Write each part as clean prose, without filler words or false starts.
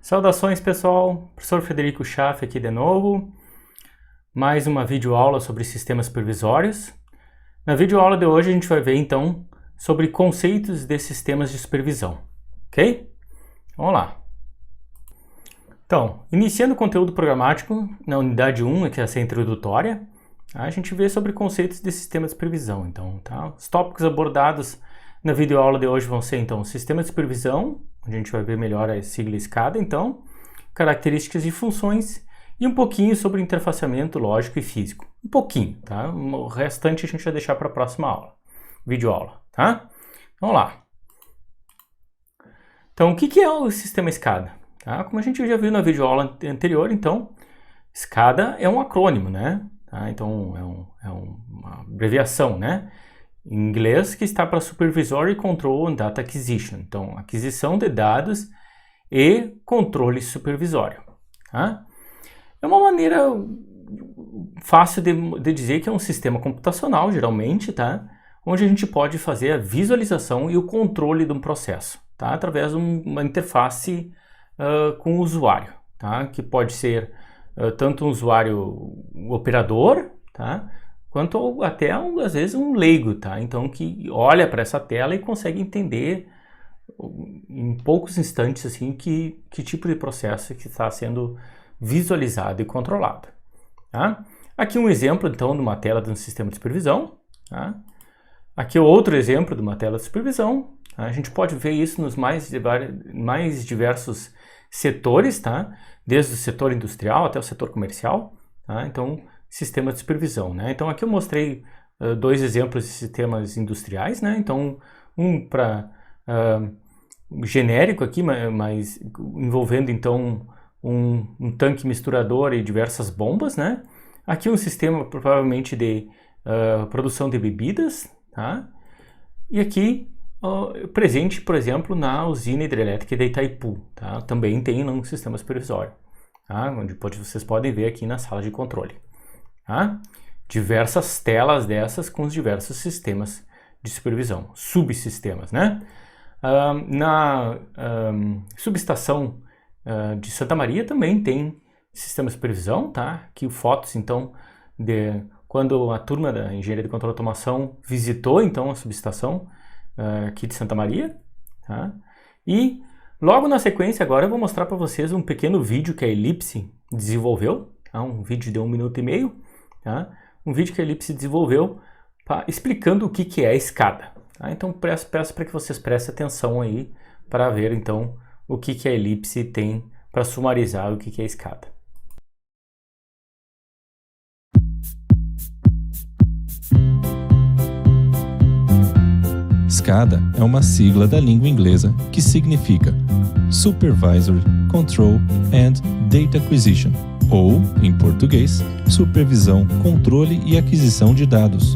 Saudações pessoal, professor Frederico Schaff aqui de novo, mais uma videoaula sobre sistemas supervisórios. Na videoaula de hoje a gente vai ver então sobre conceitos de sistemas de supervisão, ok? Vamos lá. Então, iniciando o conteúdo programático na unidade 1, que é essa introdutória, a gente vê sobre conceitos de sistemas de supervisão. Então, tá? Os tópicos abordados na videoaula de hoje vão ser então sistema de supervisão, onde a gente vai ver melhor a sigla SCADA, então, características e funções e um pouquinho sobre interfaceamento lógico e físico. Um pouquinho, tá? O restante a gente vai deixar para a próxima aula, videoaula, tá? Vamos lá. Então, o que é o sistema SCADA? Tá? Como a gente já viu na videoaula anterior, então, SCADA é um acrônimo, né? Tá? Então, é uma abreviação, né? Em inglês, que está para Supervisory Control and Data Acquisition. Então, aquisição de dados e controle supervisório. Tá? É uma maneira fácil de dizer que é um sistema computacional, geralmente, tá? Onde a gente pode fazer a visualização e o controle de um processo, tá? Através de uma interface com o usuário, tá? Que pode ser tanto um usuário operador, tá? Quanto até, às vezes, um leigo, tá? Então, que olha para essa tela e consegue entender em poucos instantes, assim, que tipo de processo que está sendo visualizado e controlado, tá? Aqui um exemplo, então, de uma tela de um sistema de supervisão, tá? Aqui outro exemplo de uma tela de supervisão. Tá? A gente pode ver isso nos mais diversos setores, tá? Desde o setor industrial até o setor comercial, tá? Então, sistema de supervisão, né? Então aqui eu mostrei dois exemplos de sistemas industriais, né? Então um para genérico aqui, mas envolvendo então um tanque misturador e diversas bombas, né? Aqui um sistema provavelmente de produção de bebidas, tá? E aqui presente, por exemplo, na usina hidrelétrica de Itaipu, tá? Também tem um sistema supervisório, tá? Onde vocês podem ver aqui na sala de controle. Tá? Diversas telas dessas com os diversos sistemas de supervisão, subsistemas, né? Na subestação de Santa Maria também tem sistema de supervisão, tá? Aqui fotos, então, de quando a turma da Engenharia de Controle e Automação visitou, então, a subestação aqui de Santa Maria, tá? E logo na sequência agora eu vou mostrar para vocês um pequeno vídeo que a Ellipse desenvolveu, tá? Um vídeo de 1 minuto e meio, tá? Um vídeo que a Ellipse desenvolveu explicando o que é a SCADA. Tá? Então peço para que vocês prestem atenção aí para ver então o que a Ellipse tem para sumarizar o que é a SCADA. SCADA é uma sigla da língua inglesa que significa Supervisory Control and Data Acquisition, ou, em português, supervisão, controle e aquisição de dados.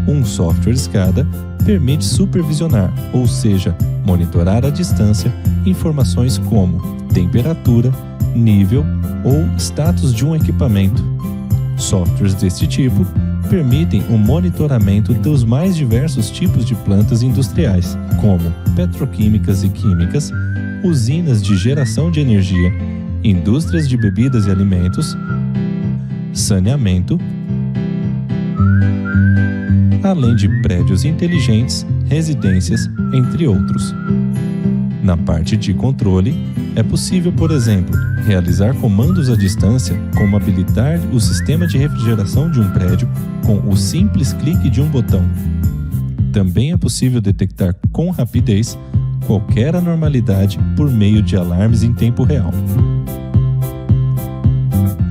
Um software SCADA permite supervisionar, ou seja, monitorar à distância, informações como temperatura, nível ou status de um equipamento. Softwares deste tipo permitem o monitoramento dos mais diversos tipos de plantas industriais, como petroquímicas e químicas, usinas de geração de energia, indústrias de bebidas e alimentos, saneamento, além de prédios inteligentes, residências, entre outros. Na parte de controle, é possível, por exemplo, realizar comandos à distância, como habilitar o sistema de refrigeração de um prédio com o simples clique de um botão. Também é possível detectar com rapidez qualquer anormalidade por meio de alarmes em tempo real.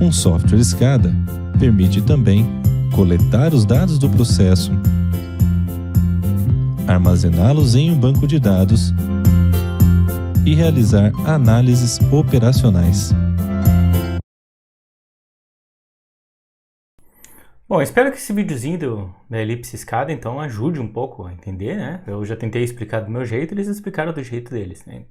Um software SCADA permite também coletar os dados do processo, armazená-los em um banco de dados e realizar análises operacionais. Bom, espero que esse videozinho da Ellipse SCADA, então, ajude um pouco a entender, né? Eu já tentei explicar do meu jeito, eles explicaram do jeito deles, né?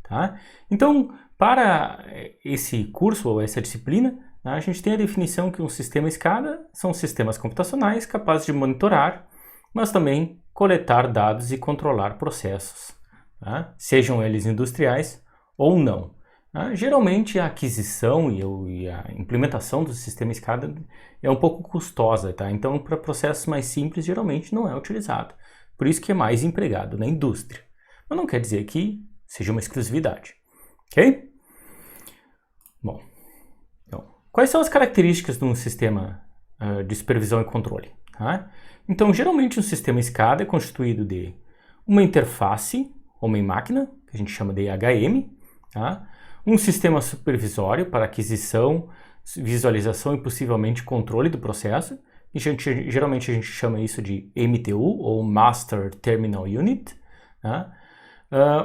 Tá? Então, para esse curso ou essa disciplina, a gente tem a definição que um sistema SCADA são sistemas computacionais capazes de monitorar, mas também coletar dados e controlar processos, tá? Sejam eles industriais ou não. Geralmente a aquisição e a implementação do sistema SCADA é um pouco custosa, tá? Então, para processos mais simples, geralmente não é utilizado. Por isso que é mais empregado na indústria. Mas não quer dizer que seja uma exclusividade, ok? Bom, então, quais são as características de um sistema de supervisão e controle? Tá? Então, geralmente um sistema SCADA é constituído de uma interface, homem-máquina, que a gente chama de HM, tá? Um sistema supervisório para aquisição, visualização e possivelmente controle do processo, e geralmente a gente chama isso de MTU, ou Master Terminal Unit, tá?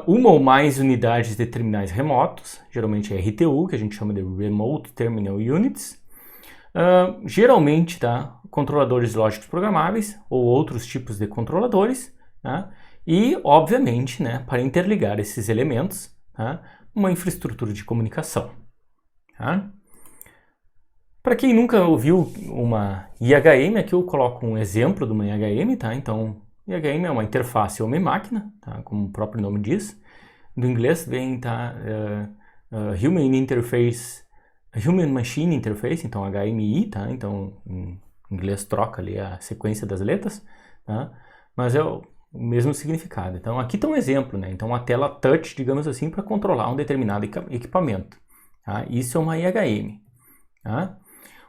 Uma ou mais unidades de terminais remotos, geralmente é RTU, que a gente chama de Remote Terminal Units, geralmente, tá? Controladores lógicos programáveis ou outros tipos de controladores, tá? E, obviamente, né, para interligar esses elementos, tá? Uma infraestrutura de comunicação. Tá? Para quem nunca ouviu uma IHM, aqui eu coloco um exemplo de uma IHM, tá? Então, IHM é uma interface homem-máquina, tá? Como o próprio nome diz. Do inglês vem, tá? Human Machine Interface, então HMI, tá? Então, em inglês troca ali a sequência das letras, tá? Mas é o mesmo significado. Então, aqui está um exemplo, né? Então, uma tela touch, digamos assim, para controlar um determinado equipamento. Tá? Isso é uma IHM. Tá?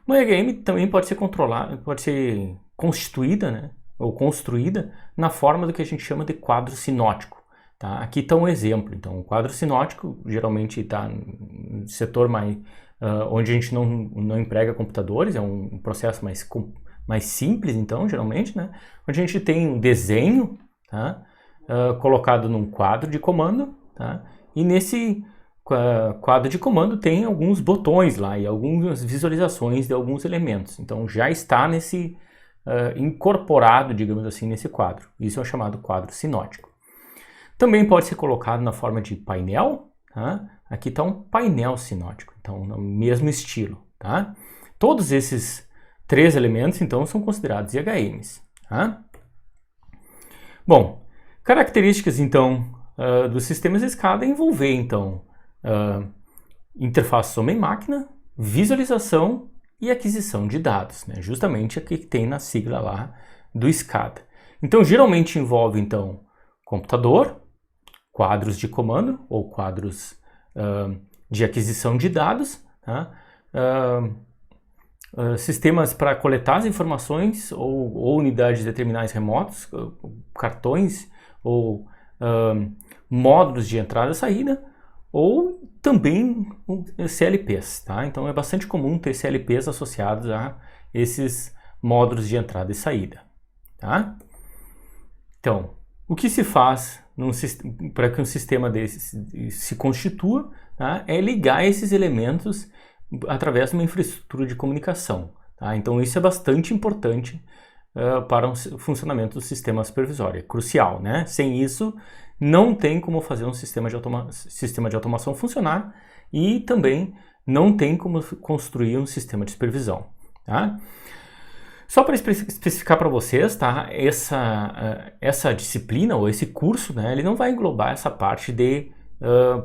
Uma IHM também pode ser constituída, né? Ou construída na forma do que a gente chama de quadro sinótico. Tá? Aqui está um exemplo. Então, o quadro sinótico geralmente está no setor mais, onde a gente não emprega computadores, é um processo mais simples, então, geralmente, né? Onde a gente tem um desenho, tá? Colocado num quadro de comando, tá? E nesse quadro de comando tem alguns botões lá e algumas visualizações de alguns elementos. Então já está incorporado, digamos assim, nesse quadro. Isso é o chamado quadro sinótico. Também pode ser colocado na forma de painel, tá? Aqui está um painel sinótico, então no mesmo estilo. Tá? Todos esses 3 elementos, então, são considerados IHMs. Tá? Bom, características, então, dos sistemas SCADA envolver, então, interface homem-máquina, visualização e aquisição de dados, né? Justamente aqui que tem na sigla lá do SCADA. Então, geralmente envolve, então, computador, quadros de comando ou quadros de aquisição de dados, tá? Sistemas para coletar as informações ou unidades de terminais remotos, cartões ou módulos de entrada e saída, ou também CLPs, tá? Então é bastante comum ter CLPs associados a esses módulos de entrada e saída, tá? Então, o que se faz para que um sistema desse se constitua, tá? É ligar esses elementos através de uma infraestrutura de comunicação. Tá? Então isso é bastante importante para o funcionamento do sistema supervisório, é crucial, né? Sem isso não tem como fazer um sistema de automação funcionar e também não tem como construir um sistema de supervisão. Tá? Só para especificar para vocês, tá? Essa disciplina ou esse curso, né, ele não vai englobar essa parte de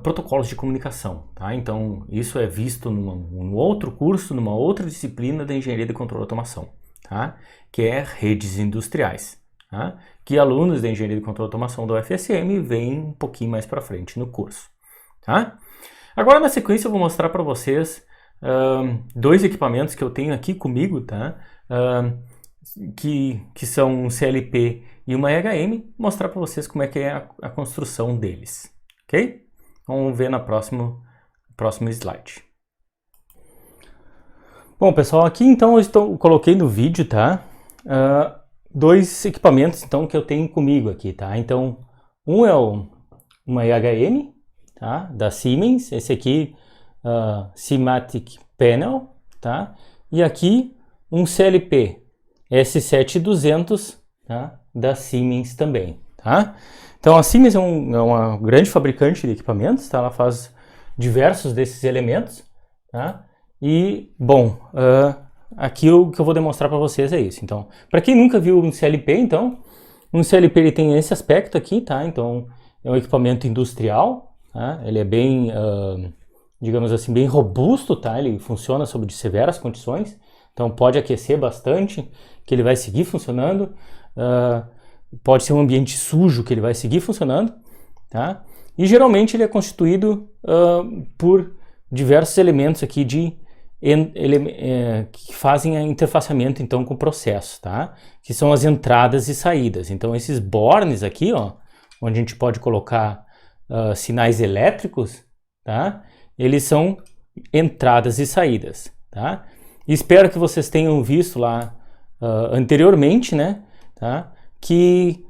protocolos de comunicação, tá? Então isso é visto num outro curso, numa outra disciplina da engenharia de controle e automação, tá? Que é redes industriais, tá? Que alunos da engenharia de controle e automação da UFSM vêm um pouquinho mais para frente no curso, tá? Agora na sequência eu vou mostrar para vocês 2 equipamentos que eu tenho aqui comigo, tá? Que são um CLP e uma EHM, mostrar para vocês como é que é a construção deles. Ok? Vamos ver no próximo slide. Bom, pessoal, aqui então eu coloquei no vídeo, tá? 2 equipamentos então que eu tenho comigo aqui, tá? Então, um é uma EHM, tá? Da Siemens, esse aqui, Simatic Panel, tá? E aqui um CLP S7200, tá? Da Siemens também, tá? Então a Siemens é uma grande fabricante de equipamentos, tá? Ela faz diversos desses elementos, tá? E, bom, aqui o que eu vou demonstrar para vocês é isso. Então, para quem nunca viu um CLP, então, um CLP ele tem esse aspecto aqui, tá? Então, é um equipamento industrial, tá? Ele é bem digamos assim, bem robusto, tá? Ele funciona sob severas condições, então pode aquecer bastante, que ele vai seguir funcionando. Pode ser um ambiente sujo, que ele vai seguir funcionando, tá? E geralmente ele é constituído por diversos elementos aqui que fazem a interfaceamento então com o processo, tá? Que são as entradas e saídas. Então esses bornes aqui, ó, onde a gente pode colocar sinais elétricos, tá? Eles são entradas e saídas, tá? E espero que vocês tenham visto lá anteriormente, né? Tá? Que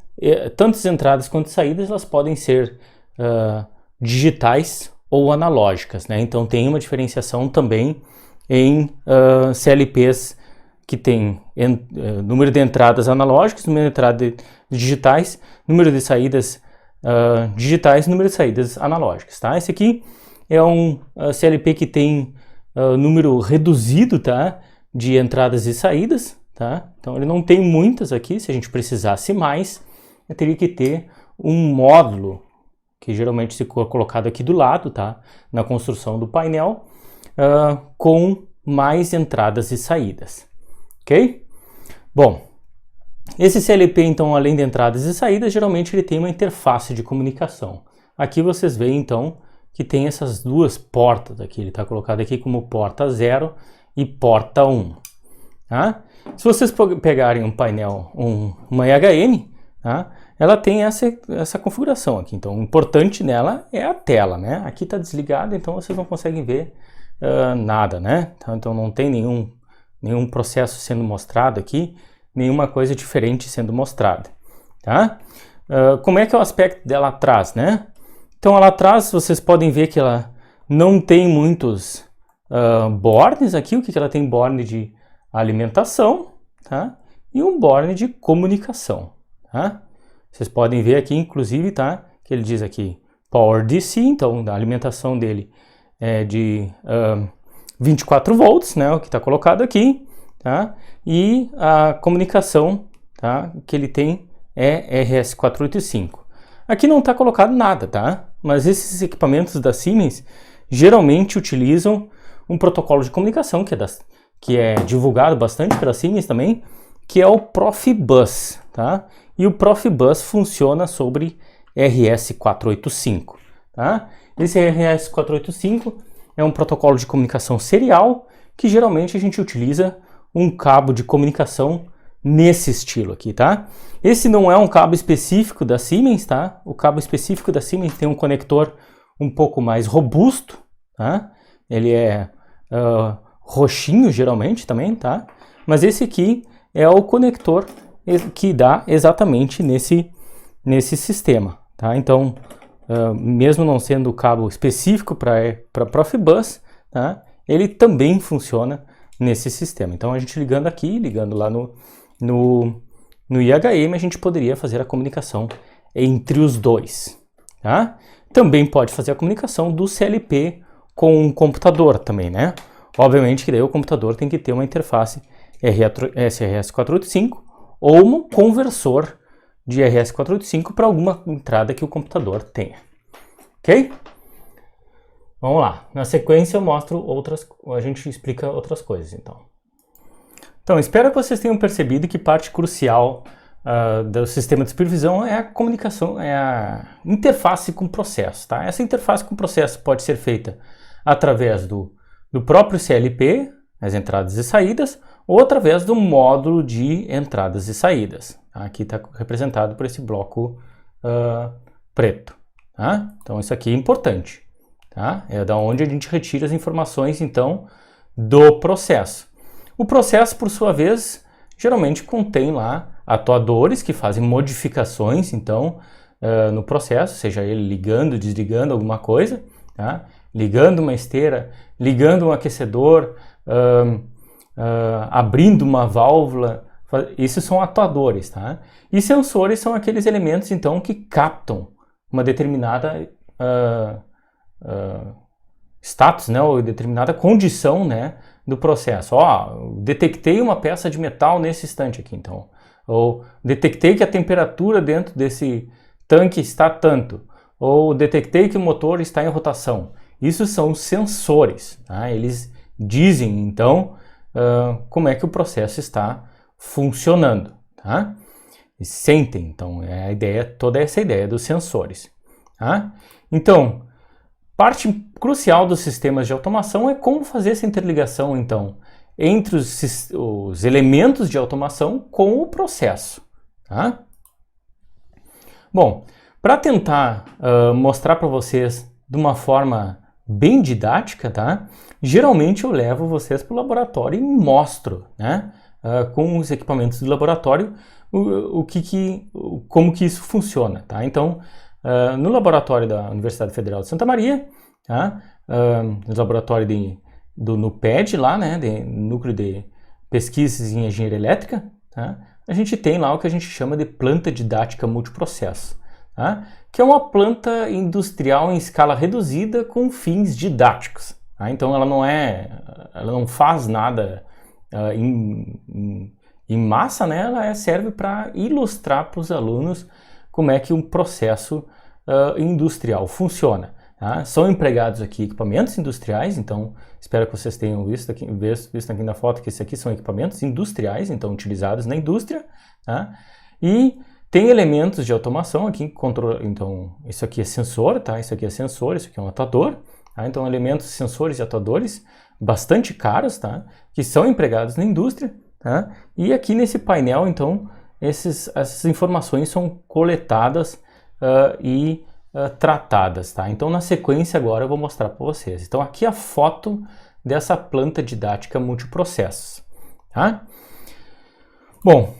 tanto as entradas quanto as saídas elas podem ser digitais ou analógicas, né? Então tem uma diferenciação também em CLPs que tem número de entradas analógicas, número de entradas digitais, número de saídas digitais, número de saídas analógicas, tá? Esse aqui é um CLP que tem número reduzido, tá? De entradas e saídas, tá? Então ele não tem muitas aqui. Se a gente precisasse mais, eu teria que ter um módulo que geralmente se colocado aqui do lado, tá? Na construção do painel, com mais entradas e saídas, ok? Bom, esse CLP, então, além de entradas e saídas, geralmente ele tem uma interface de comunicação. Aqui vocês veem, então, que tem essas duas portas aqui. Ele está colocado aqui como porta 0 e porta 1. Tá? Se vocês pegarem um painel, uma IHM, tá? Ela tem essa configuração aqui. Então, o importante nela é a tela, né? Aqui está desligado, então vocês não conseguem ver nada, né? Então não tem nenhum processo sendo mostrado aqui, nenhuma coisa diferente sendo mostrada, tá? Como é que é o aspecto dela atrás, né? Então ela atrás, vocês podem ver que ela não tem muitos bornes aqui. O que ela tem? Borne de alimentação, tá? E um borne de comunicação, tá? Vocês podem ver aqui, inclusive, tá? Que ele diz aqui Power DC, então a alimentação dele é de 24 volts, né? O que está colocado aqui, tá? E a comunicação, tá? Que ele tem é RS485. Aqui não está colocado nada, tá? Mas esses equipamentos da Siemens geralmente utilizam um protocolo de comunicação que é divulgado bastante pela Siemens também, que é o Profibus, tá? E o Profibus funciona sobre RS485, tá? Esse RS485 é um protocolo de comunicação serial que geralmente a gente utiliza um cabo de comunicação nesse estilo aqui, tá? Esse não é um cabo específico da Siemens, tá? O cabo específico da Siemens tem um conector um pouco mais robusto, tá? Ele é roxinho geralmente também, tá? Mas esse aqui é o conector que dá exatamente nesse sistema, tá? Então, mesmo não sendo o cabo específico para Profibus, tá? Ele também funciona nesse sistema. Então, a gente ligando aqui, ligando lá no IHM, a gente poderia fazer a comunicação entre os dois, tá? Também pode fazer a comunicação do CLP com um computador também, né? Obviamente que daí o computador tem que ter uma interface RS485 ou um conversor de RS485 para alguma entrada que o computador tenha, ok? Vamos lá, na sequência eu mostro a gente explica outras coisas, então. Então, espero que vocês tenham percebido que parte crucial do sistema de supervisão é a comunicação, é a interface com o processo, tá? Essa interface com o processo pode ser feita através do próprio CLP, as entradas e saídas, ou através do módulo de entradas e saídas. Tá? Aqui está representado por esse bloco preto, tá? Então, isso aqui é importante, tá? É da onde a gente retira as informações, então, do processo. O processo, por sua vez, geralmente contém lá atuadores que fazem modificações, então, no processo, seja ele ligando, desligando alguma coisa, tá? Ligando uma esteira, ligando um aquecedor, abrindo uma válvula. Esses são atuadores, tá? E sensores são aqueles elementos, então, que captam uma determinada status, né, ou determinada condição, né, do processo. Detectei uma peça de metal nesse instante aqui, então. Ou detectei que a temperatura dentro desse tanque está tanto. Ou detectei que o motor está em rotação. Isso são os sensores, tá? Eles dizem, então, como é que o processo está funcionando, tá? E sentem, então, é a ideia, toda essa ideia dos sensores, tá? Então, parte crucial dos sistemas de automação é como fazer essa interligação, então, entre os elementos de automação com o processo, tá? Bom, para tentar mostrar para vocês de uma forma bem didática, tá? Geralmente eu levo vocês para o laboratório e mostro, né? Com os equipamentos do laboratório como que isso funciona, tá? Então, no laboratório da Universidade Federal de Santa Maria, tá? No laboratório do NUPED lá, né? Núcleo de Pesquisas em Engenharia Elétrica, tá? A gente tem lá o que a gente chama de planta didática multiprocesso, tá? Que é uma planta industrial em escala reduzida com fins didáticos, tá? Então ela não faz nada em massa, né? Ela serve para ilustrar para os alunos como é que um processo industrial funciona, tá? São empregados aqui equipamentos industriais, então espero que vocês tenham visto aqui na foto que esses aqui são equipamentos industriais, então utilizados na indústria, tá? E tem elementos de automação aqui, então isso aqui é sensor, tá? Isso aqui é sensor, isso aqui é um atuador, tá? Então elementos, sensores e atuadores bastante caros, tá? Que são empregados na indústria, tá? E aqui nesse painel, então, essas informações são coletadas e tratadas, tá? Então na sequência agora eu vou mostrar para vocês. Então aqui a foto dessa planta didática multiprocessos, tá? Bom,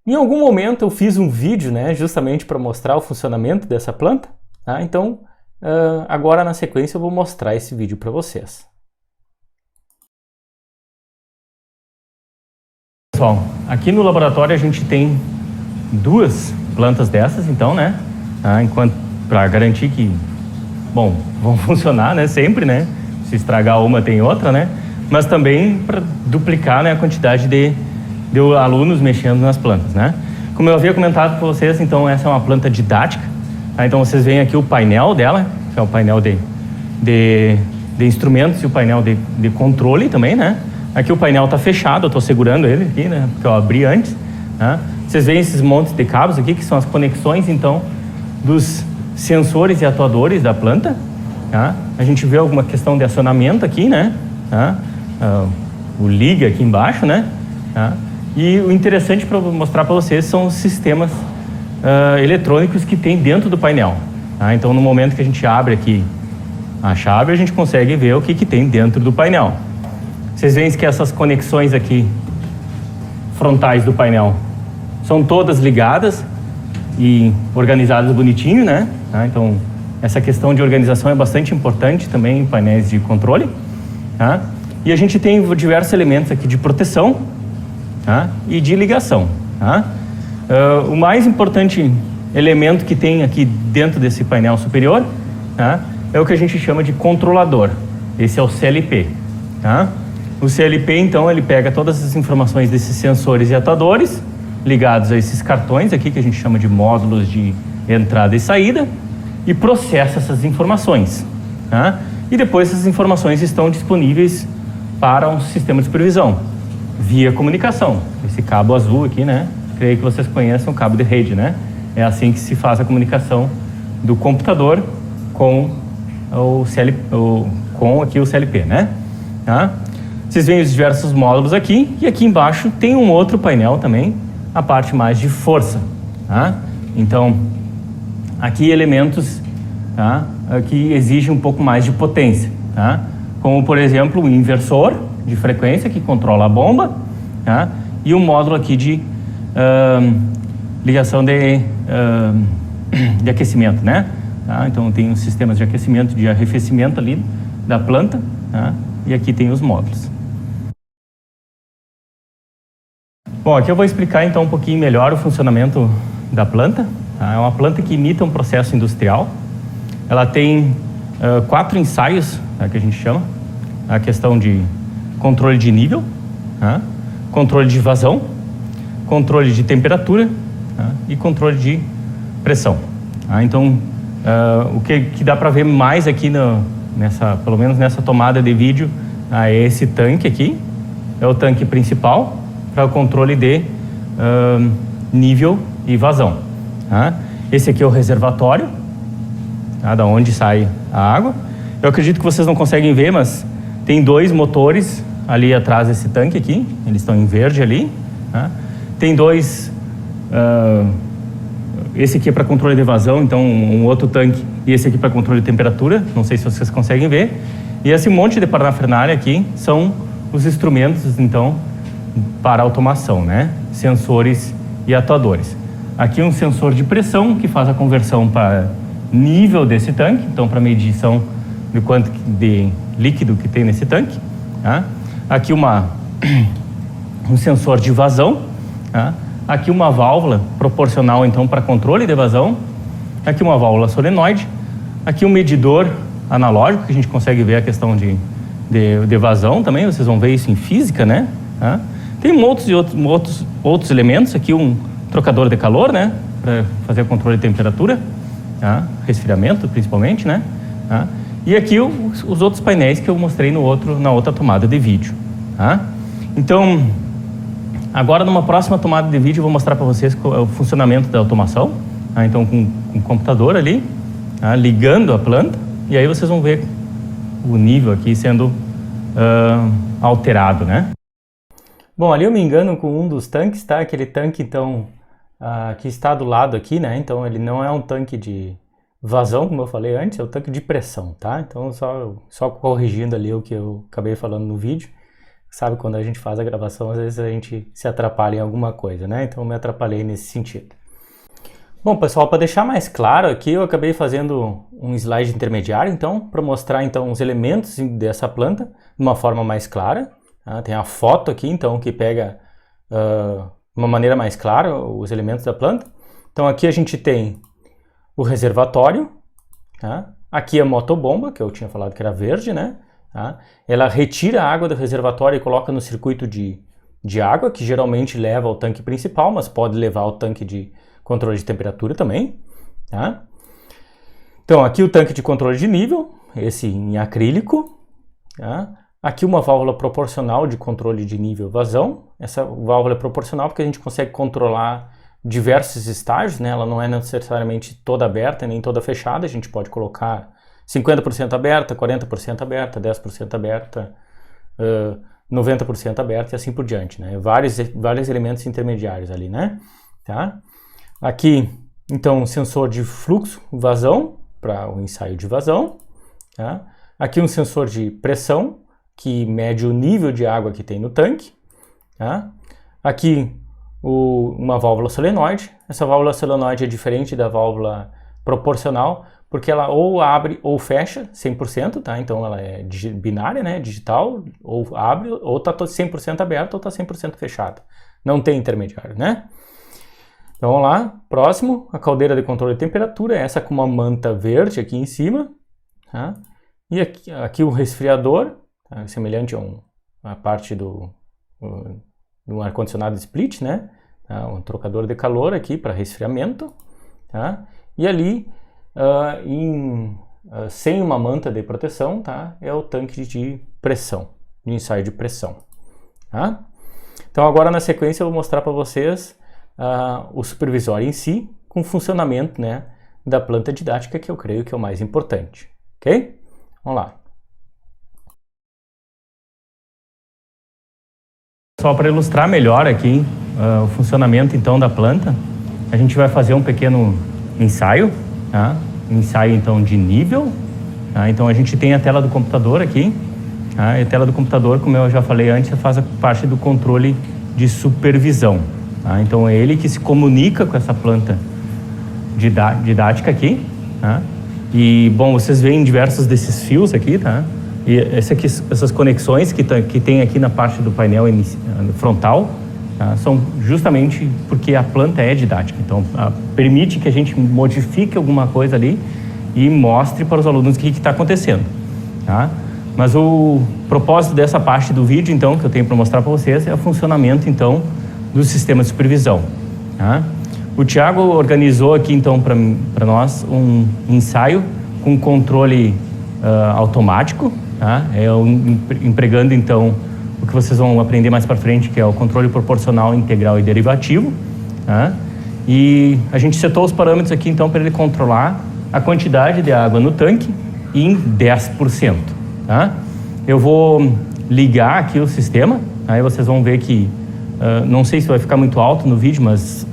em algum momento eu fiz um vídeo, né, justamente para mostrar o funcionamento dessa planta, tá? Então agora na sequência eu vou mostrar esse vídeo para vocês. Pessoal, aqui no laboratório a gente tem duas plantas dessas, então, né? Para garantir que, bom, vão funcionar, né? Sempre, né? Se estragar uma tem outra, né? Mas também para duplicar, né, a quantidade de alunos mexendo nas plantas, né? Como eu havia comentado com vocês, então essa é uma planta didática, tá? Então vocês veem aqui o painel dela, que é o painel de instrumentos e o painel de controle também, né? Aqui o painel está fechado, eu estou segurando ele aqui, né? Porque eu abri antes, né? Vocês veem esses montes de cabos aqui, que são as conexões, então, dos sensores e atuadores da planta, tá? A gente vê alguma questão de acionamento aqui, né? Tá? O liga aqui embaixo, né? Tá? E o interessante para mostrar para vocês são os sistemas eletrônicos que tem dentro do painel, tá? Então, no momento que a gente abre aqui a chave, a gente consegue ver o que tem dentro do painel. Vocês veem que essas conexões aqui frontais do painel são todas ligadas e organizadas bonitinho, né? Tá? Então, essa questão de organização é bastante importante também em painéis de controle, tá? E a gente tem diversos elementos aqui de proteção, tá? E de ligação, tá? O mais importante elemento que tem aqui dentro desse painel superior, tá? É o que a gente chama de controlador. Esse é o CLP, tá? O CLP, então, ele pega todas as informações desses sensores e atuadores ligados a esses cartões aqui, que a gente chama de módulos de entrada e saída, e processa essas informações, tá? E depois essas informações estão disponíveis para um sistema de supervisão, via comunicação. Esse cabo azul aqui, né? Creio que vocês conheçam o cabo de rede, né? É assim que se faz a comunicação do computador com o CLP, né? Tá? Vocês veem os diversos módulos aqui, e aqui embaixo tem um outro painel também, a parte mais de força, tá? Então, aqui elementos, tá, que exigem um pouco mais de potência, tá? Como, por exemplo, o inversor de frequência que controla a bomba, tá? E o módulo aqui de ligação de aquecimento, né? Tá? Então, tem os sistemas de aquecimento, de arrefecimento ali da planta, tá? E aqui tem os módulos. Bom, aqui eu vou explicar então um pouquinho melhor o funcionamento da planta, tá? É uma planta que imita um processo industrial. Ela tem 4 ensaios, tá, que a gente chama. A questão de controle de nível, tá? Controle de vazão, controle de temperatura, tá? E controle de pressão, tá? Então, o que dá para ver mais aqui pelo menos nessa tomada de vídeo, esse tanque aqui é o tanque principal para o controle de nível e vazão. Tá? Esse aqui é o reservatório, tá? Da onde sai a água. Eu acredito que vocês não conseguem ver, mas tem 2 motores ali atrás desse tanque aqui, eles estão em verde ali. Tá? Tem 2, esse aqui é para controle de vazão, então um outro tanque, e esse aqui para controle de temperatura, não sei se vocês conseguem ver. E esse monte de parafernália aqui são os instrumentos, então, para automação, né? Sensores e atuadores. Aqui um sensor de pressão que faz a conversão para nível desse tanque, então para medição de quanto de líquido que tem nesse tanque. Tá? Aqui um sensor de vazão. Tá? Aqui uma válvula proporcional então para controle de vazão. Aqui uma válvula solenoide. Aqui um medidor analógico que a gente consegue ver a questão de vazão também. Vocês vão ver isso em física, né? Tá? Tem outros elementos. Aqui um trocador de calor, né? Para fazer o controle de temperatura, tá? Resfriamento principalmente, né? Tá? E aqui os outros painéis que eu mostrei na outra tomada de vídeo. Tá? Então, agora numa próxima tomada de vídeo eu vou mostrar para vocês qual é o funcionamento da automação. Tá? Então, com o computador ali, tá? Ligando a planta, e aí vocês vão ver o nível aqui sendo alterado, né? Bom, ali eu me engano com um dos tanques, tá? Aquele tanque, então, que está do lado aqui, né? Então, ele não é um tanque de vazão, como eu falei antes, é o tanque de pressão, tá? Então, só corrigindo ali o que eu acabei falando no vídeo. Sabe, quando a gente faz a gravação, às vezes a gente se atrapalha em alguma coisa, né? Então, eu me atrapalhei nesse sentido. Bom, pessoal, para deixar mais claro aqui, eu acabei fazendo um slide intermediário, então, para mostrar, então, os elementos dessa planta de uma forma mais clara. Tá? Tem a foto aqui, então, que pega de uma maneira mais clara os elementos da planta. Então, aqui a gente tem o reservatório, tá? Aqui a motobomba, que eu tinha falado que era verde, né? Tá? Ela retira a água do reservatório e coloca no circuito de água, que geralmente leva ao tanque principal, mas pode levar ao tanque de controle de temperatura também. Tá? Então, aqui o tanque de controle de nível, esse em acrílico. Tá? Aqui uma válvula proporcional de controle de nível vazão. Essa válvula é proporcional porque a gente consegue controlar diversos estágios, né? Ela não é necessariamente toda aberta nem toda fechada, a gente pode colocar 50% aberta, 40% aberta, 10% aberta, 90% aberta e assim por diante, né? Vários elementos intermediários ali, né? Tá? Aqui, então, sensor de fluxo, vazão, para o ensaio de vazão. Tá? Aqui um sensor de pressão, que mede o nível de água que tem no tanque. Tá? Aqui uma válvula solenoide. Essa válvula solenoide é diferente da válvula proporcional, porque ela ou abre ou fecha 100%, tá? Então ela é binária, né? Digital, ou abre, ou está 100% aberta ou está 100% fechada. Não tem intermediário, né? Então vamos lá, próximo, a caldeira de controle de temperatura, essa com uma manta verde aqui em cima. Tá? E aqui o resfriador, tá? Semelhante a parte do ar-condicionado split, né? Tá? Um trocador de calor aqui para resfriamento. Tá? E ali, sem uma manta de proteção, tá? É o tanque de pressão, de ensaio de pressão. Tá? Então agora na sequência eu vou mostrar para vocês o supervisório em si, com funcionamento, né, da planta didática, que eu creio que é o mais importante. Ok? Vamos lá. Só para ilustrar melhor aqui o funcionamento então da planta, a gente vai fazer um pequeno ensaio, tá? Ensaio então de nível. Tá? Então a gente tem a tela do computador aqui. Tá? E a tela do computador, como eu já falei antes, faz parte do controle de supervisão. Tá? Então é ele que se comunica com essa planta didática aqui. Tá? E bom, vocês veem diversos desses fios aqui, tá? E essas conexões que tem aqui na parte do painel frontal, tá? São justamente porque a planta é didática. Então permite que a gente modifique alguma coisa ali e mostre para os alunos o que está acontecendo. Tá? Mas o propósito dessa parte do vídeo, então, que eu tenho para mostrar para vocês, é o funcionamento, então, do sistema de supervisão. Tá? O Thiago organizou aqui, então, para nós um ensaio com controle automático, tá? Empregando então o que vocês vão aprender mais para frente, que é o controle proporcional, integral e derivativo, tá? E a gente setou os parâmetros aqui então para ele controlar a quantidade de água no tanque em 10%, tá? Eu vou ligar aqui o sistema, aí vocês vão ver que não sei se vai ficar muito alto no vídeo, mas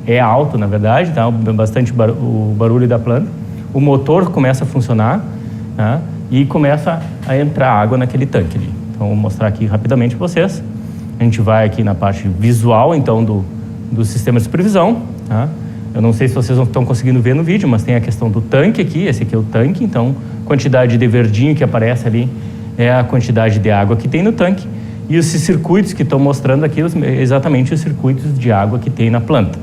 é alto na verdade, tá? Bastante o barulho da planta. O motor começa a funcionar, tá? E começa a entrar água naquele tanque ali. Então vou mostrar aqui rapidamente para vocês. A gente vai aqui na parte visual então do sistema de supervisão, tá? Eu não sei se vocês estão conseguindo ver no vídeo, mas tem a questão do tanque aqui. Esse aqui é o tanque, então quantidade de verdinho que aparece ali é a quantidade de água que tem no tanque. E esses circuitos que estão mostrando aqui, exatamente os circuitos de água que tem na planta,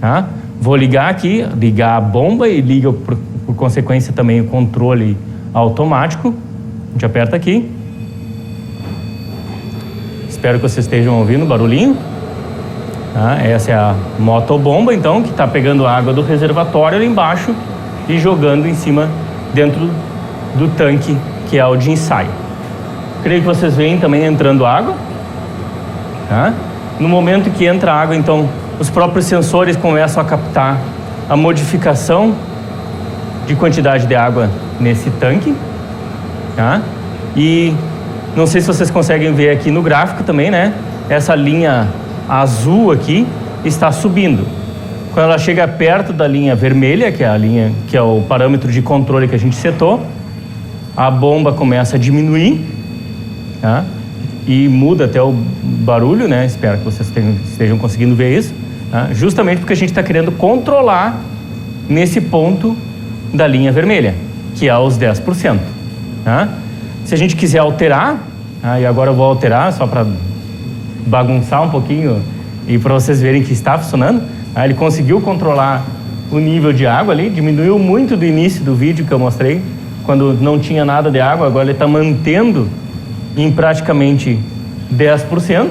tá? Vou ligar aqui, ligar a bomba e liga por consequência também o controle automático. A gente aperta aqui. Espero que vocês estejam ouvindo o barulhinho. Tá? Essa é a motobomba, então, que está pegando água do reservatório ali embaixo e jogando em cima, dentro do tanque, que é o de ensaio. Creio que vocês veem também entrando água. Tá? No momento que entra água, então, os próprios sensores começam a captar a modificação de quantidade de água nesse tanque. Tá? E não sei se vocês conseguem ver aqui no gráfico também, né? Essa linha azul aqui está subindo. Quando ela chega perto da linha vermelha, que é a linha que é o parâmetro de controle que a gente setou, a bomba começa a diminuir, tá? E muda até o barulho, né? Espero que vocês estejam conseguindo ver isso, tá? Justamente porque a gente está querendo controlar nesse ponto da linha vermelha, que é os 10%. Tá? Se a gente quiser alterar, e agora eu vou alterar só para bagunçar um pouquinho e para vocês verem que está funcionando. Ele conseguiu controlar o nível de água ali, diminuiu muito do início do vídeo que eu mostrei, quando não tinha nada de água, agora ele está mantendo em praticamente 10%.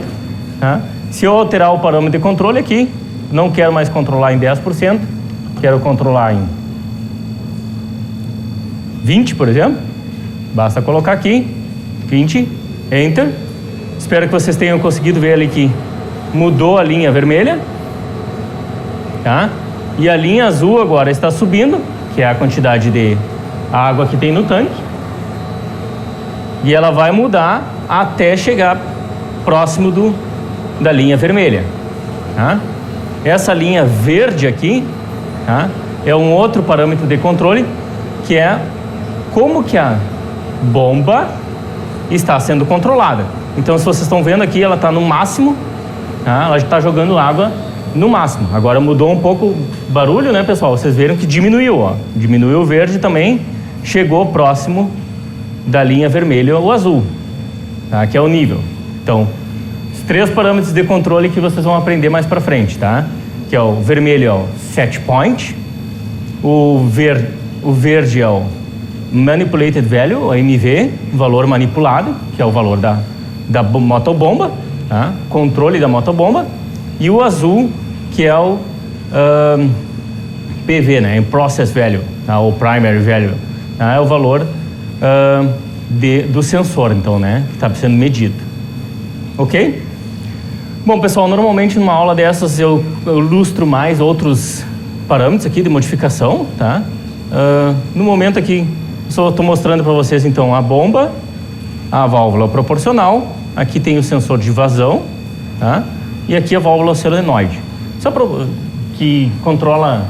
Tá? Se eu alterar o parâmetro de controle aqui, não quero mais controlar em 10%, quero controlar em 20%, por exemplo. Basta colocar aqui, 20, Enter. Espero que vocês tenham conseguido ver ali que mudou a linha vermelha, tá? E a linha azul agora está subindo, que é a quantidade de água que tem no tanque. E ela vai mudar até chegar próximo da linha vermelha, tá? Essa linha verde aqui, tá? É um outro parâmetro de controle, que é como que a bomba está sendo controlada. Então, se vocês estão vendo aqui, ela está no máximo, tá? Ela está jogando água no máximo. Agora mudou um pouco o barulho, né, pessoal? Vocês viram que diminuiu, ó. Diminuiu o verde também, chegou próximo da linha vermelha ou azul, tá? Que é o nível. Então, os 3 parâmetros de controle que vocês vão aprender mais para frente, tá? Que é o vermelho é o set point, o verde é o manipulated value, o MV, valor manipulado, que é o valor da motobomba, tá? Controle da motobomba, e o azul, que é o PV, né? Process value, tá? O primary value, tá? É o valor do sensor, então, né? Que está sendo medido. Ok? Bom, pessoal, normalmente numa aula dessas eu ilustro mais outros parâmetros aqui de modificação, tá? No momento aqui, só estou mostrando para vocês, então, a bomba, a válvula proporcional, aqui tem o sensor de vazão, tá? E aqui a válvula solenoide, só que controla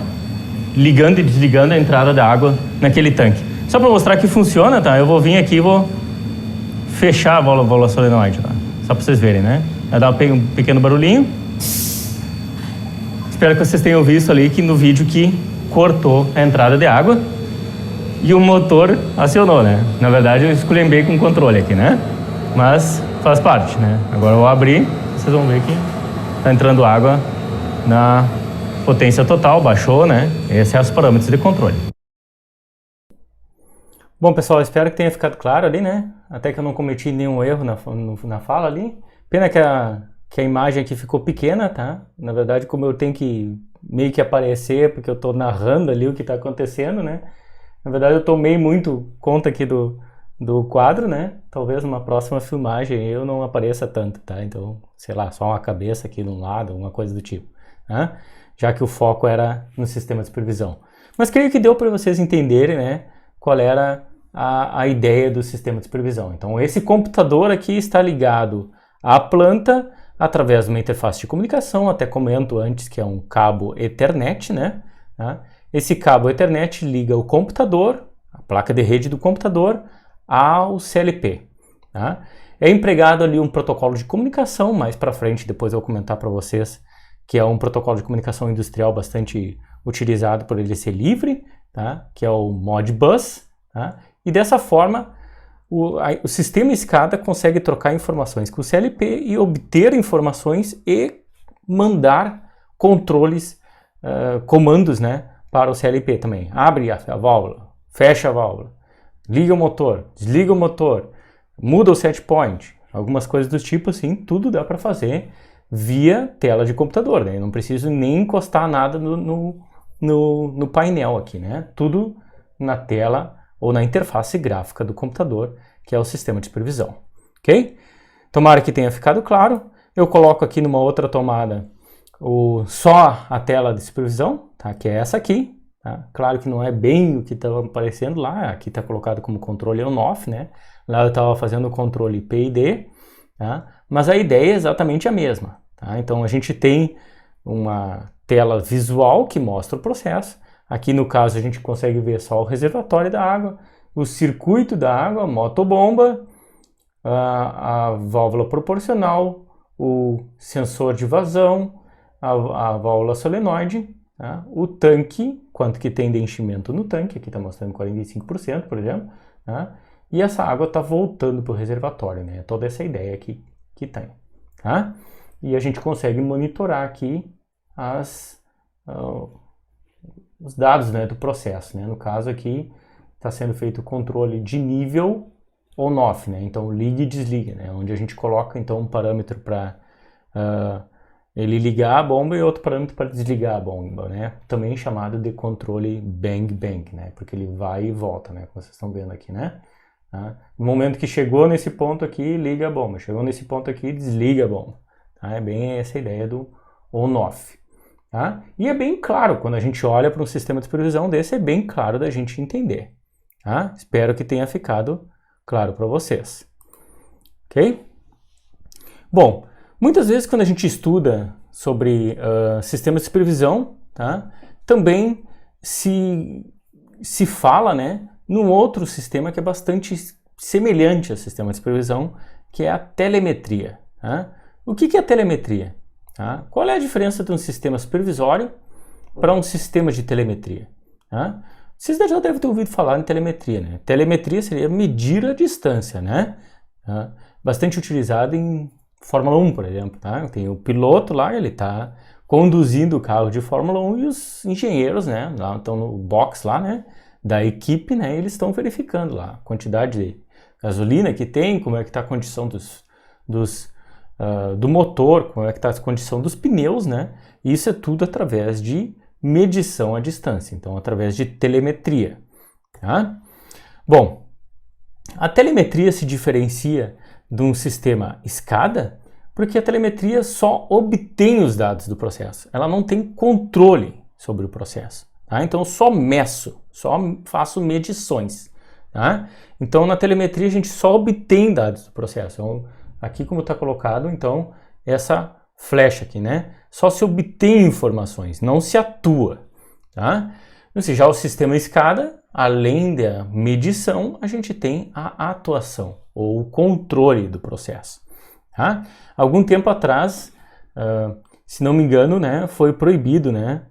ligando e desligando a entrada da água naquele tanque. Só para mostrar que funciona, tá? Eu vou vir aqui e vou fechar a válvula solenoide, tá? Só para vocês verem, né? Vai dar um pequeno barulhinho. Espero que vocês tenham visto ali que no vídeo que cortou a entrada de água e o motor acionou, né? Na verdade eu esculhambei com o controle aqui, né? Mas faz parte, né? Agora eu vou abrir, vocês vão ver que tá entrando água na potência total, baixou, né? Esses são os parâmetros de controle. Bom, pessoal, espero que tenha ficado claro ali, né? Até que eu não cometi nenhum erro na fala ali. Pena que a imagem aqui ficou pequena, tá? Na verdade, como eu tenho que meio que aparecer, porque eu tô narrando ali o que tá acontecendo, né? Na verdade eu tomei muito conta aqui do quadro, né? Talvez numa próxima filmagem eu não apareça tanto, tá? Então, sei lá, só uma cabeça aqui de um lado, alguma coisa do tipo, né? Já que o foco era no sistema de supervisão. Mas creio que deu para vocês entenderem, né, qual era a ideia do sistema de supervisão. Então, esse computador aqui está ligado à planta através de uma interface de comunicação, até comento antes que é um cabo Ethernet, né? Esse cabo Ethernet liga o computador, a placa de rede do computador, ao CLP. Tá? É empregado ali um protocolo de comunicação, mais para frente depois eu vou comentar para vocês, que é um protocolo de comunicação industrial bastante utilizado por ele ser livre, tá? Que é o Modbus. Tá? E dessa forma, o sistema SCADA consegue trocar informações com o CLP e obter informações e mandar controles, comandos, né, para o CLP também. Abre a válvula, fecha a válvula, liga o motor, desliga o motor, muda o set point, algumas coisas do tipo assim, tudo dá para fazer via tela de computador, né? Eu não preciso nem encostar nada no painel aqui, né? Tudo na tela ou na interface gráfica do computador, que é o sistema de supervisão, ok? Tomara que tenha ficado claro. Eu coloco aqui numa outra tomada só a tela de supervisão, tá? Que é essa aqui. Tá? Claro que não é bem o que estava aparecendo lá, aqui está colocado como controle on-off, né? Lá eu estava fazendo o controle PID, tá? Mas a ideia é exatamente a mesma. Tá? Então a gente tem uma tela visual que mostra o processo. Aqui no caso a gente consegue ver só o reservatório da água, o circuito da água, a motobomba, a válvula proporcional, o sensor de vazão, a válvula solenoide, tá? O tanque, quanto que tem de enchimento no tanque, aqui está mostrando 45%, por exemplo, tá? E essa água está voltando para o reservatório, né? Toda essa ideia aqui que tem, tá? E a gente consegue monitorar aqui os dados, né, do processo, né? No caso aqui está sendo feito o controle de nível on-off, né? Então liga e desliga, né? Onde a gente coloca então um parâmetro para ele ligar a bomba e outro parâmetro para desligar a bomba, né? Também chamado de controle bang-bang, né? Porque ele vai e volta, né? Como vocês estão vendo aqui, né? Tá? No momento que chegou nesse ponto aqui, liga a bomba. Chegou nesse ponto aqui, desliga a bomba. Tá? É bem essa ideia do on-off. Tá? E é bem claro, quando a gente olha para um sistema de supervisão desse, é bem claro da gente entender. Tá? Espero que tenha ficado claro para vocês. Ok? Bom, muitas vezes quando a gente estuda sobre sistemas de supervisão, tá? Também se fala, né, num outro sistema que é bastante semelhante ao sistema de supervisão, que é a telemetria. Tá? O que é a telemetria? Tá? Qual é a diferença de um sistema supervisório para um sistema de telemetria? Tá? Vocês já devem ter ouvido falar em telemetria, né? Telemetria seria medir a distância, né? Tá? Bastante utilizado em Fórmula 1, por exemplo. Tá? Tem o piloto lá, ele está conduzindo o carro de Fórmula 1 e os engenheiros, né, lá estão no box lá, né, da equipe, né, eles estão verificando lá a quantidade de gasolina que tem, como é que está a condição do motor, como é que está a condição dos pneus, né, isso é tudo através de medição à distância, então através de telemetria. Tá? Bom, a telemetria se diferencia de um sistema SCADA porque a telemetria só obtém os dados do processo, ela não tem controle sobre o processo. Tá? Então eu só meço, só faço medições. Tá? Então na telemetria a gente só obtém dados do processo. Então, aqui como está colocado, então, essa flecha aqui, né? Só se obtém informações, não se atua. Tá? Ou seja, já o sistema SCADA, além da medição, a gente tem a atuação ou o controle do processo. Tá? Algum tempo atrás, se não me engano, né, foi proibido, né,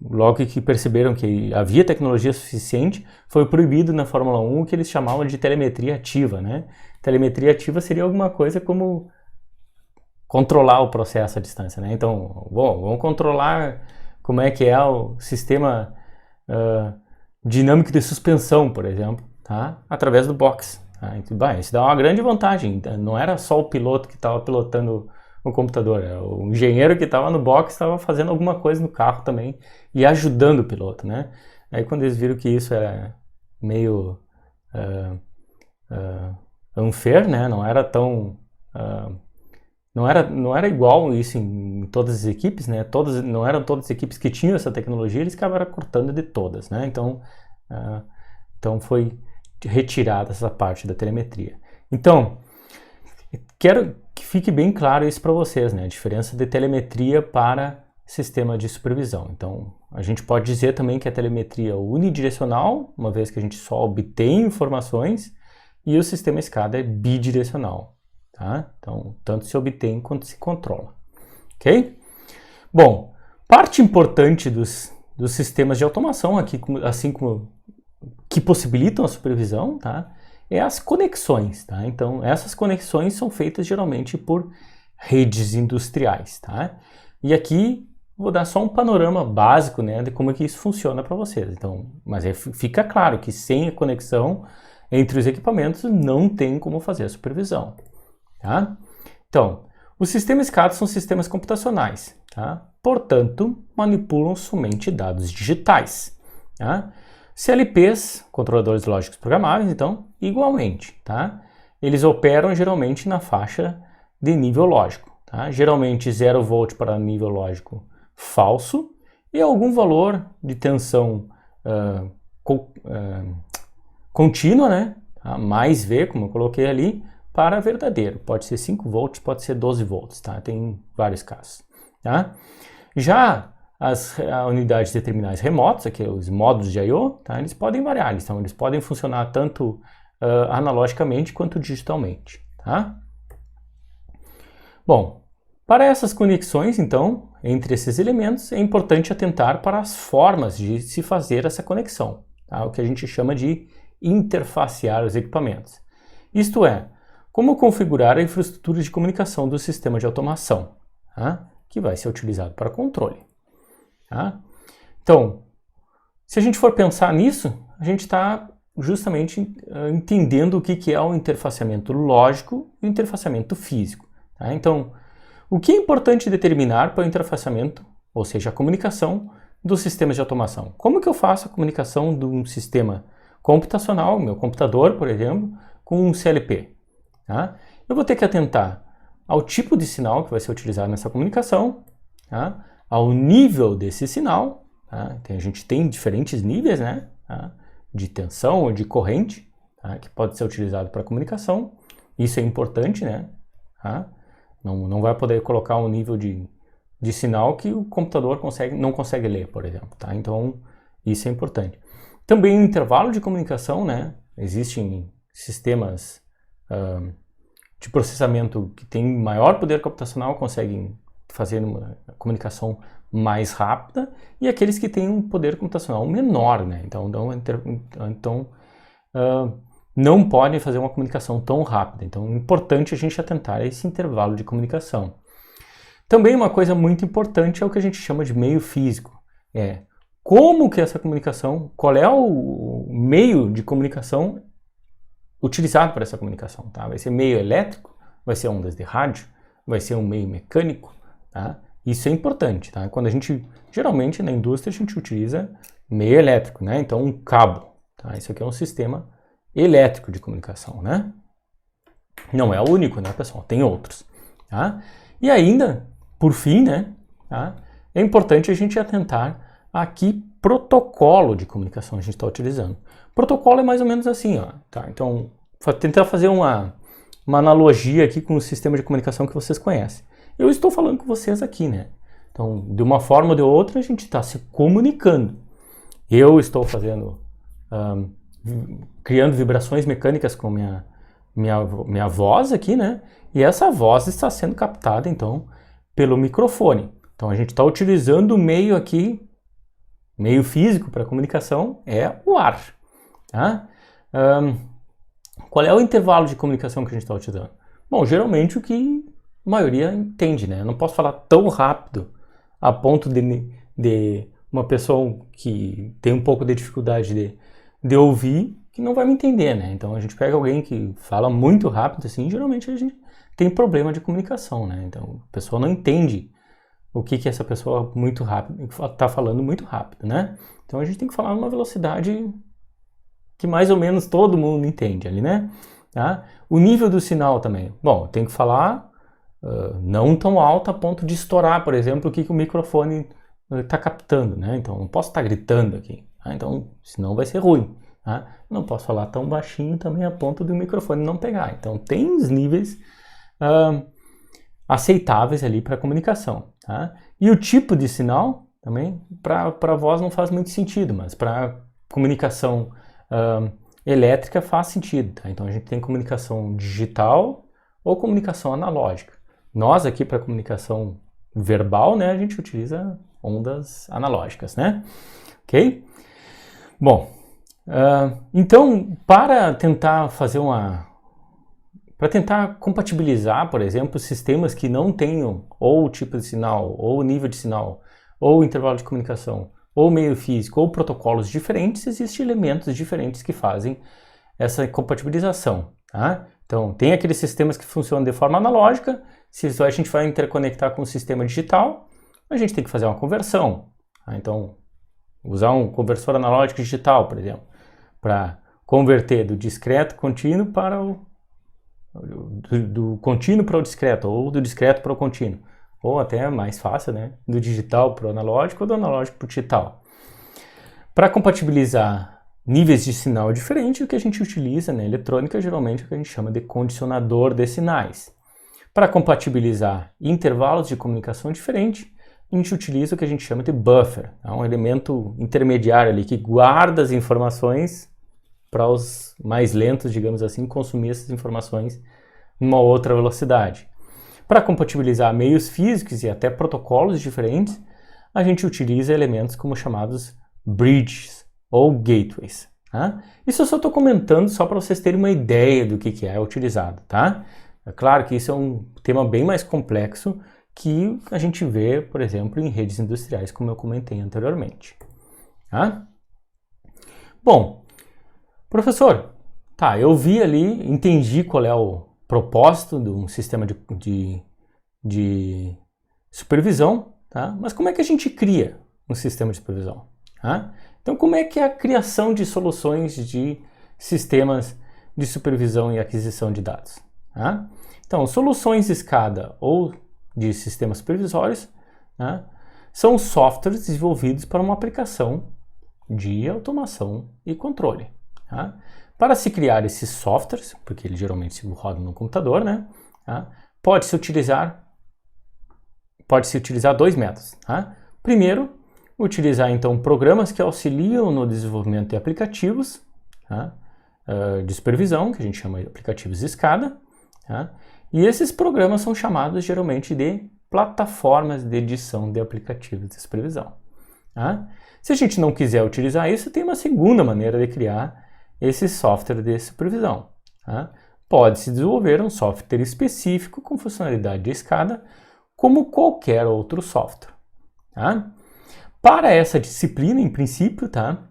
logo que perceberam que havia tecnologia suficiente, foi proibido na Fórmula 1 o que eles chamavam de telemetria ativa. Né? Telemetria ativa seria alguma coisa como controlar o processo à distância. Né? Então, bom, vamos controlar como é que é o sistema dinâmico de suspensão, por exemplo, tá? Através do box. Isso dá uma grande vantagem, não era só o piloto que estava pilotando o computador, o engenheiro que estava no box estava fazendo alguma coisa no carro também e ajudando o piloto, né? Aí quando eles viram que isso meio unfair, né? Não era tão... não era igual isso em todas as equipes, né? Não eram todas as equipes que tinham essa tecnologia, eles acabaram cortando de todas, né? Então foi retirada essa parte da telemetria. Então, quero que fique bem claro isso para vocês, né? A diferença de telemetria para sistema de supervisão. Então, a gente pode dizer também que a telemetria é unidirecional, uma vez que a gente só obtém informações, e o sistema SCADA é bidirecional, tá? Então, tanto se obtém quanto se controla, ok? Bom, parte importante dos sistemas de automação aqui, assim como que possibilitam a supervisão, tá? É as conexões, tá? Então, essas conexões são feitas geralmente por redes industriais, tá? E aqui vou dar só um panorama básico, né, de como é que isso funciona para vocês. Então, mas fica claro que sem a conexão entre os equipamentos não tem como fazer a supervisão, tá? Então, os sistemas SCADA são sistemas computacionais, tá? Portanto, manipulam somente dados digitais, tá? CLPs, controladores lógicos programáveis, então, igualmente, tá? Eles operam geralmente na faixa de nível lógico, tá? Geralmente 0 volt para nível lógico falso e algum valor de tensão contínua, né? Mais V, como eu coloquei ali, para verdadeiro. Pode ser 5 volts, pode ser 12 volts, tá? Tem vários casos, tá? Já as unidades de terminais remotos, aqui os módulos de I/O, tá? Eles podem variar, então eles podem funcionar tanto analogicamente quanto digitalmente, tá? Bom, para essas conexões, então, entre esses elementos, é importante atentar para as formas de se fazer essa conexão, tá? O que a gente chama de interfacear os equipamentos. Isto é, como configurar a infraestrutura de comunicação do sistema de automação, tá? Que vai ser utilizado para controle. Tá? Então, se a gente for pensar nisso, a gente está justamente entendendo o que é o interfaceamento lógico e o interfaceamento físico. Tá? Então, o que é importante determinar para o interfaceamento, ou seja, a comunicação dos sistemas de automação? Como que eu faço a comunicação de um sistema computacional, meu computador, por exemplo, com um CLP? Tá? Eu vou ter que atentar ao tipo de sinal que vai ser utilizado nessa comunicação, tá? Ao nível desse sinal, tá? A gente tem diferentes níveis, né? Tá? De tensão ou de corrente, tá? Que pode ser utilizado para comunicação. Isso é importante, né? Tá? Não vai poder colocar um nível de sinal que o computador não consegue ler, por exemplo. Tá? Então, isso é importante. Também o intervalo de comunicação, né? Existem sistemas de processamento que têm maior poder computacional, conseguem fazer uma comunicação mais rápida, e aqueles que têm um poder computacional menor, né? Então não podem fazer uma comunicação tão rápida. Então é importante a gente atentar a esse intervalo de comunicação. Também uma coisa muito importante é o que a gente chama de meio físico. Como que essa comunicação, qual é o meio de comunicação utilizado para essa comunicação, tá? Vai ser meio elétrico, vai ser ondas de rádio, vai ser um meio mecânico, tá? Isso é importante, tá? Quando a gente, geralmente na indústria, a gente utiliza meio elétrico, né? Então um cabo, tá? Isso aqui é um sistema elétrico de comunicação, né? Não é o único, né, pessoal? Tem outros, tá? E ainda, por fim, né, tá? É importante a gente atentar a que protocolo de comunicação a gente está utilizando. Protocolo é mais ou menos assim, ó, tá? Então, tentar fazer uma analogia aqui com o sistema de comunicação que vocês conhecem. Eu estou falando com vocês aqui, né? Então, de uma forma ou de outra, a gente está se comunicando. Eu estou criando vibrações mecânicas com minha voz aqui, né? E essa voz está sendo captada, então, pelo microfone. Então, a gente está utilizando o meio aqui, meio físico para comunicação, é o ar, tá? Qual é o intervalo de comunicação que a gente está utilizando? Bom, geralmente o que a maioria entende, né? Eu não posso falar tão rápido a ponto de uma pessoa que tem um pouco de dificuldade de ouvir, que não vai me entender, né? Então a gente pega alguém que fala muito rápido, assim, geralmente a gente tem problema de comunicação, né? Então a pessoa não entende o que essa pessoa muito rápido está falando muito rápido, né? Então a gente tem que falar numa velocidade que mais ou menos todo mundo entende ali, né? Tá? O nível do sinal também. Bom, tem que falar não tão alto a ponto de estourar, por exemplo, o que o microfone está captando, né? Então, não posso estar gritando aqui, tá? Então, senão vai ser ruim. Tá? Não posso falar tão baixinho também a ponto do microfone não pegar. Então, tem os níveis aceitáveis ali para comunicação. Tá? E o tipo de sinal também, para voz não faz muito sentido, mas para comunicação elétrica faz sentido. Tá? Então a gente tem comunicação digital ou comunicação analógica. Nós aqui para comunicação verbal, né, a gente utiliza ondas analógicas, né? Ok? Bom, então para tentar compatibilizar, por exemplo, sistemas que não tenham ou tipo de sinal, ou nível de sinal, ou intervalo de comunicação, ou meio físico, ou protocolos diferentes, existem elementos diferentes que fazem essa compatibilização. Tá? Então, tem aqueles sistemas que funcionam de forma analógica. Se a gente vai interconectar com o sistema digital, a gente tem que fazer uma conversão. Tá? Então, usar um conversor analógico digital, por exemplo, para converter do discreto contínuo para do contínuo para o discreto, ou do discreto para o contínuo. Ou até mais fácil, né? Do digital para o analógico ou do analógico para o digital. Para compatibilizar níveis de sinal diferentes, o que a gente utiliza na eletrônica geralmente é o que a gente chama de condicionador de sinais. Para compatibilizar intervalos de comunicação diferentes, a gente utiliza o que a gente chama de buffer, é um elemento intermediário ali que guarda as informações para os mais lentos, digamos assim, consumir essas informações numa outra velocidade. Para compatibilizar meios físicos e até protocolos diferentes, a gente utiliza elementos como chamados bridges ou gateways. Tá? Isso eu só estou comentando só para vocês terem uma ideia do que é utilizado. Tá? É claro que isso é um tema bem mais complexo que a gente vê, por exemplo, em redes industriais, como eu comentei anteriormente. Tá? Bom, professor, tá, eu vi ali, entendi qual é o propósito de um sistema de supervisão, tá? Mas como é que a gente cria um sistema de supervisão? Tá? Então, como é que é a criação de soluções de sistemas de supervisão e aquisição de dados? Tá? Então, soluções SCADA ou de sistemas supervisórios, tá? São softwares desenvolvidos para uma aplicação de automação e controle. Tá? Para se criar esses softwares, porque eles geralmente se rodam no computador, né? Tá? Pode-se utilizar dois métodos. Tá? Primeiro, utilizar então programas que auxiliam no desenvolvimento de aplicativos, tá? De supervisão, que a gente chama de aplicativos SCADA. Tá? E esses programas são chamados geralmente de plataformas de edição de aplicativos de supervisão. Tá? Se a gente não quiser utilizar isso, tem uma segunda maneira de criar esse software de supervisão. Tá? Pode-se desenvolver um software específico com funcionalidade de SCADA, como qualquer outro software. Tá? Para essa disciplina, em princípio, tá?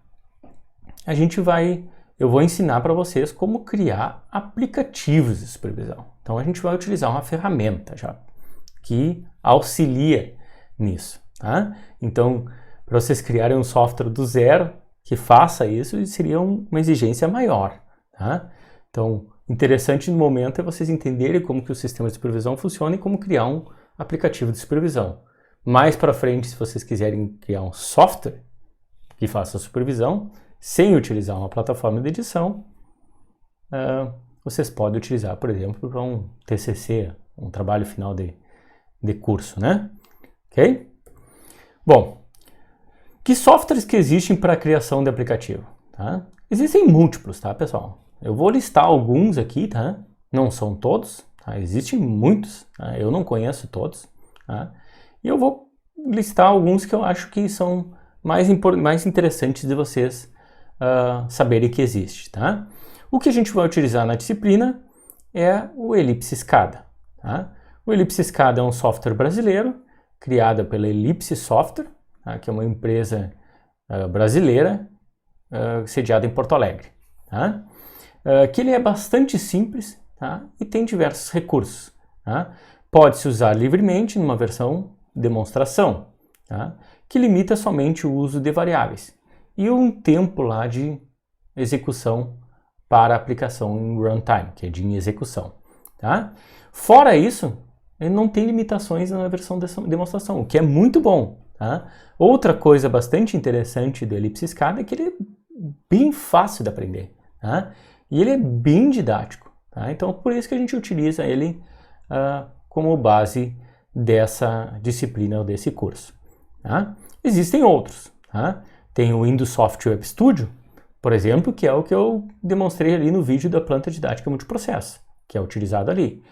Eu vou ensinar para vocês como criar aplicativos de supervisão. Então a gente vai utilizar uma ferramenta já que auxilia nisso. Tá? Então, para vocês criarem um software do zero que faça isso, seria uma exigência maior. Tá? Então, interessante no momento é vocês entenderem como que o sistema de supervisão funciona e como criar um aplicativo de supervisão. Mais para frente, se vocês quiserem criar um software que faça a supervisão, sem utilizar uma plataforma de edição, vocês podem utilizar, por exemplo, para um TCC, um trabalho final de curso, né? Ok? Bom, que softwares que existem para a criação de aplicativo? Tá? Existem múltiplos, tá, pessoal? Eu vou listar alguns aqui, tá? Não são todos, tá? Existem muitos, tá? Eu não conheço todos, tá? E eu vou listar alguns que eu acho que são mais interessantes de vocês saberem que existe, tá? O que a gente vai utilizar na disciplina é o Ellipse SCADA. Tá? O Ellipse SCADA é um software brasileiro, criado pela Ellipse Software, tá? Que é uma empresa brasileira sediada em Porto Alegre. Tá? Que ele é bastante simples, tá? E tem diversos recursos. Tá? Pode-se usar livremente numa versão demonstração, tá? Que limita somente o uso de variáveis e um tempo lá de execução para aplicação em runtime, que é de em execução. Tá? Fora isso, ele não tem limitações na versão de demonstração, o que é muito bom. Tá? Outra coisa bastante interessante do Ellipse SCADA é que ele é bem fácil de aprender. Tá? E ele é bem didático. Tá? Então, por isso que a gente utiliza ele como base dessa disciplina ou desse curso. Tá? Existem outros. Tá? Tem o Windows Software Web Studio, por exemplo, que é o que eu demonstrei ali no vídeo da planta didática multiprocesso, que é utilizado ali.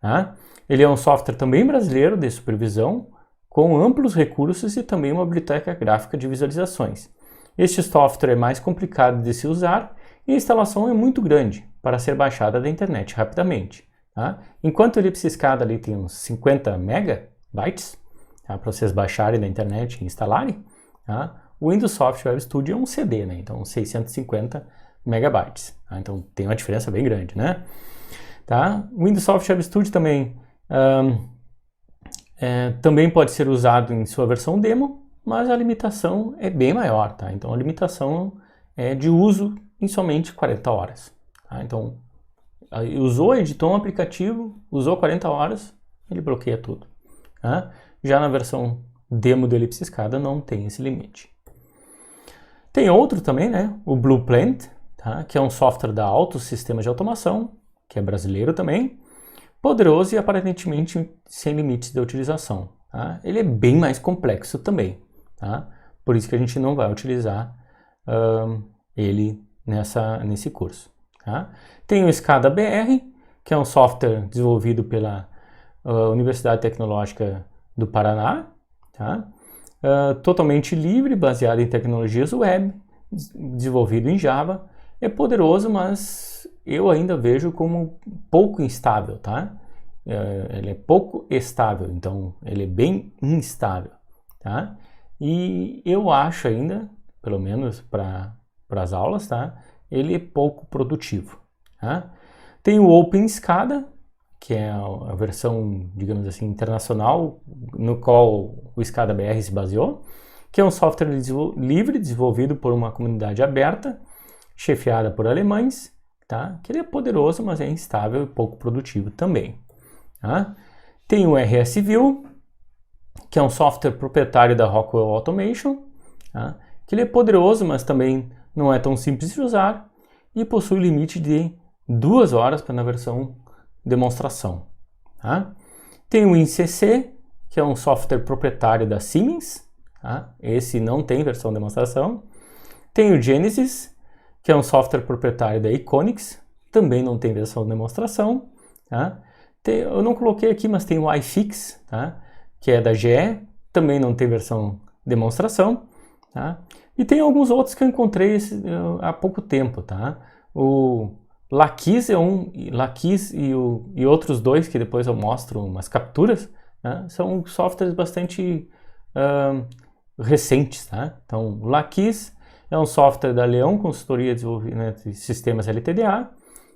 Tá? Ele é um software também brasileiro de supervisão, com amplos recursos e também uma biblioteca gráfica de visualizações. Este software é mais complicado de se usar e a instalação é muito grande para ser baixada da internet rapidamente. Tá? Enquanto o Ellipse SCADA ali tem uns 50 megabytes, tá? Para vocês baixarem da internet e instalarem, tá? O Windows Software Web Studio é um CD, né? Então 650 megabytes. Tá? Então tem uma diferença bem grande, né? Tá? O Windows Software Web Studio também, também pode ser usado em sua versão demo, mas a limitação é bem maior. Tá? Então a limitação é de uso em somente 40 horas. Tá? Então editou um aplicativo, usou 40 horas, ele bloqueia tudo. Tá? Já na versão demo do Ellipse SCADA não tem esse limite. Tem outro também, né? O Blueplant, tá? Que é um software da Altos Sistemas de Automação, que é brasileiro também, poderoso e aparentemente sem limites de utilização. Tá? Ele é bem mais complexo também, tá? Por isso que a gente não vai utilizar ele nesse curso. Tá? Tem o SCADA BR, que é um software desenvolvido pela Universidade Tecnológica do Paraná, tá? Totalmente livre, baseado em tecnologias web, desenvolvido em Java. É poderoso, mas eu ainda vejo como pouco instável, tá? Ele é pouco estável, então ele é bem instável, tá? E eu acho ainda, pelo menos para as aulas, tá? Ele é pouco produtivo, tá? Tem o OpenSCADA, que é a versão, digamos assim, internacional, no qual o SCADA BR se baseou, que é um software livre, desenvolvido por uma comunidade aberta, chefiada por alemães, tá? Que ele é poderoso, mas é instável e pouco produtivo também. Tá? Tem o RSView, que é um software proprietário da Rockwell Automation, tá? Que ele é poderoso, mas também não é tão simples de usar e possui limite de 2 horas para na versão demonstração. Tá? Tem o InCC, que é um software proprietário da Siemens, tá? Esse não tem versão demonstração. Tem o Genesis, que é um software proprietário da Iconix, também não tem versão de demonstração. Tá? Eu não coloquei aqui, mas tem o iFix, tá? Que é da GE, também não tem versão de demonstração. Tá? E tem alguns outros que eu encontrei há pouco tempo. Tá? O Lakis e outros dois, que depois eu mostro umas capturas, tá? São softwares bastante recentes. Tá? Então, o Lakis é um software da Leão Consultoria de Desenvolvimento de Sistemas LTDA.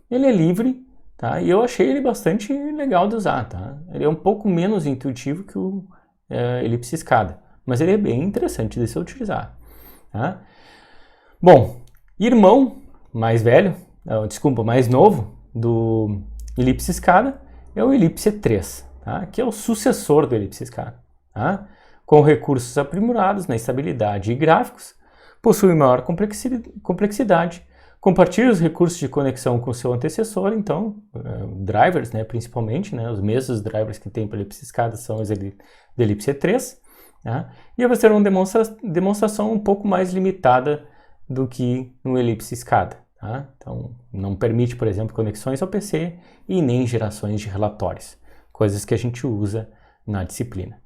Ele é livre, tá? E eu achei ele bastante legal de usar. Tá? Ele é um pouco menos intuitivo que o Ellipse SCADA, mas ele é bem interessante de se utilizar. Tá? Bom, irmão mais mais novo do Ellipse SCADA é o Ellipse 3, tá? Que é o sucessor do Ellipse SCADA. Tá? Com recursos aprimorados na estabilidade e gráficos, possui maior complexidade, compartilha os recursos de conexão com seu antecessor, então, drivers, né, principalmente, né, os mesmos drivers que tem para o Ellipse SCADA são os do Ellipse 3, tá? E vai ser uma demonstração um pouco mais limitada do que no Ellipse SCADA. Tá? Então, não permite, por exemplo, conexões ao PC e nem gerações de relatórios, coisas que a gente usa na disciplina.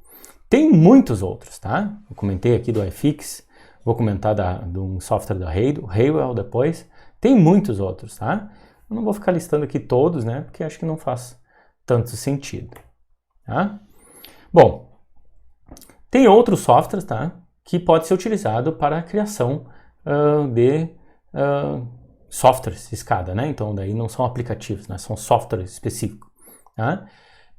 Tem muitos outros, tá? Eu comentei aqui do iFix, vou comentar de um software da Honeywell depois. Tem muitos outros, tá? Eu não vou ficar listando aqui todos, né? Porque acho que não faz tanto sentido, tá? Bom, tem outros softwares, tá? Que pode ser utilizado para a criação de softwares SCADA, né? Então, daí não são aplicativos, né? São softwares específicos, tá?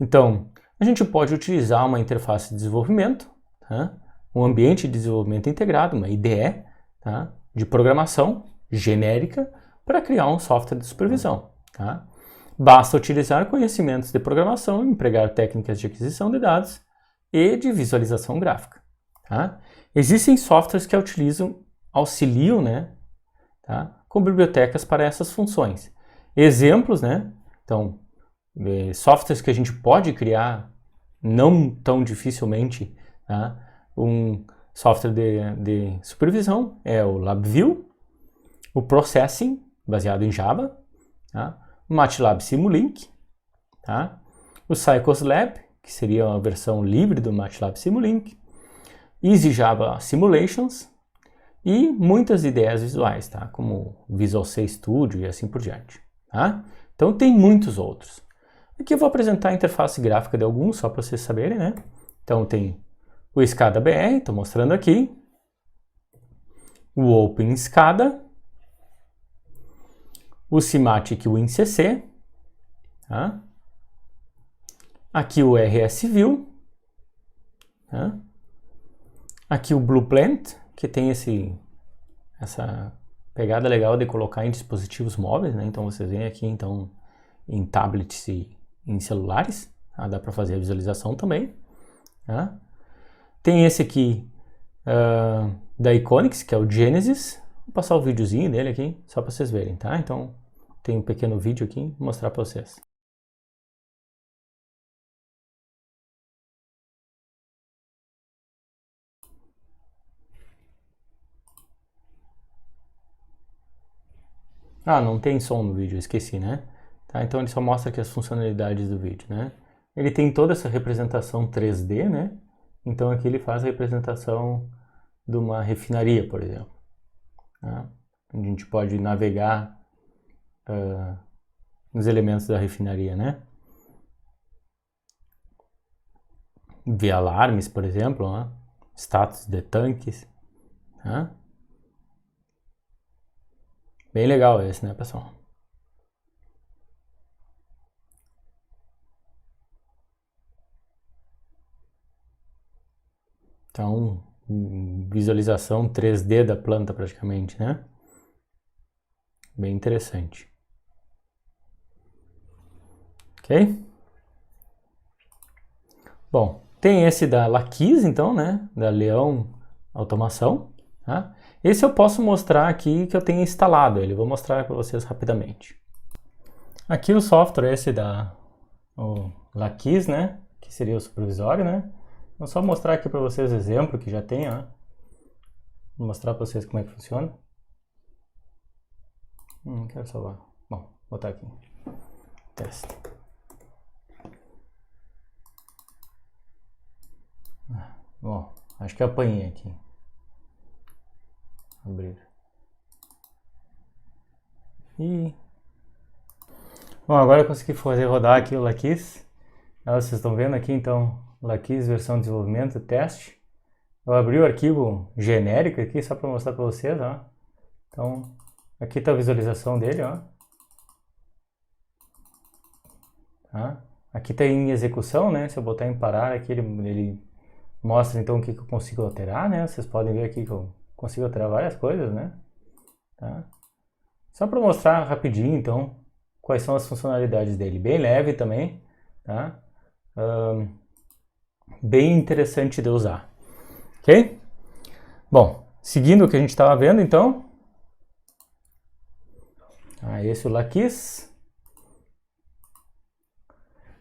Então, a gente pode utilizar uma interface de desenvolvimento, tá? Um ambiente de desenvolvimento integrado, uma IDE, tá? De programação, genérica para criar um software de supervisão. Tá? Basta utilizar conhecimentos de programação, empregar técnicas de aquisição de dados e de visualização gráfica. Tá? Existem softwares que auxiliam, né, tá, com bibliotecas para essas funções. Exemplos, né? Então, softwares que a gente pode criar não tão dificilmente, tá? Um software de supervisão é o LabVIEW, o Processing, baseado em Java, tá? O MATLAB Simulink, tá? O CyclesLab, que seria a versão livre do MATLAB Simulink, Easy Java Simulations e muitas ideias visuais, tá? Como Visual C Studio e assim por diante. Tá? Então tem muitos outros. Aqui eu vou apresentar a interface gráfica de alguns, só para vocês saberem, né? Então tem o SCADA BR, estou mostrando aqui, o OpenSCADA, o Simatic WinCC, tá? Aqui o RSView, tá? Aqui o Blueplant, que tem essa pegada legal de colocar em dispositivos móveis, né? Então vocês veem aqui então em tablets e em celulares, tá? Dá para fazer a visualização também. Tá? Tem esse aqui da Iconix, que é o Genesis. Vou passar o videozinho dele aqui, só para vocês verem, tá? Então tem um pequeno vídeo aqui, vou mostrar para vocês. Ah, não tem som no vídeo, esqueci, né? Tá, então ele só mostra aqui as funcionalidades do vídeo, né? Ele tem toda essa representação 3D, né? Então aqui ele faz a representação de uma refinaria, por exemplo. Tá? A gente pode navegar nos elementos da refinaria, né? Ver alarmes, por exemplo, né? Status de tanques. Tá? Bem legal esse, né, pessoal? Então, visualização 3D da planta praticamente, né? Bem interessante. Ok? Bom, tem esse da Laquis, então, né? Da Leão Automação. Tá? Esse eu posso mostrar aqui que eu tenho instalado ele. Vou mostrar para vocês rapidamente. Aqui o software esse o Laquis, né? Que seria o supervisório, né? Vou só mostrar aqui para vocês o exemplo que já tem, ó. Vou mostrar para vocês como é que funciona. Quero salvar. Bom, vou botar aqui. Teste. Bom, acho que eu apanhei aqui. Abrir. Bom, agora eu consegui fazer rodar aqui o Laquis. Vocês estão vendo aqui, então, Laquis versão desenvolvimento, teste. Eu abri o arquivo genérico aqui, só para mostrar para vocês, ó. Então, aqui está a visualização dele, ó. Tá? Aqui está em execução, né? Se eu botar em parar aqui, ele mostra então o que eu consigo alterar, né? Vocês podem ver aqui que eu consigo alterar várias coisas, né? Tá? Só para mostrar rapidinho, então, quais são as funcionalidades dele. Bem leve também, tá? Bem interessante de usar. Ok? Bom, seguindo o que a gente estava vendo, então. Esse é o Laquis.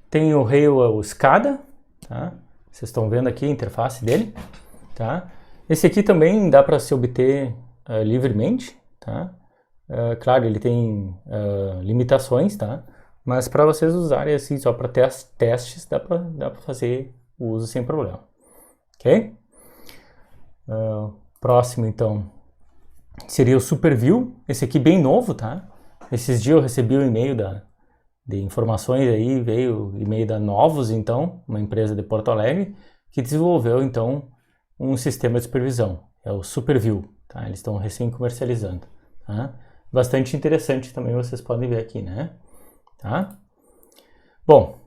Tem o Rail SCADA, tá? Vocês estão vendo aqui a interface dele, tá? Esse aqui também dá para se obter livremente, tá? Claro, ele tem limitações, tá? Mas para vocês usarem assim só para testes, dá para fazer o uso sem problema, ok? Próximo, então, seria o SuperView. Esse aqui bem novo, tá? Esses dias eu recebi um e-mail de informações aí, veio e-mail da Novos, então, uma empresa de Porto Alegre, que desenvolveu, então, um sistema de supervisão, é o SuperView, tá? Eles estão recém comercializando, tá? Bastante interessante também, vocês podem ver aqui, né? Tá? Bom,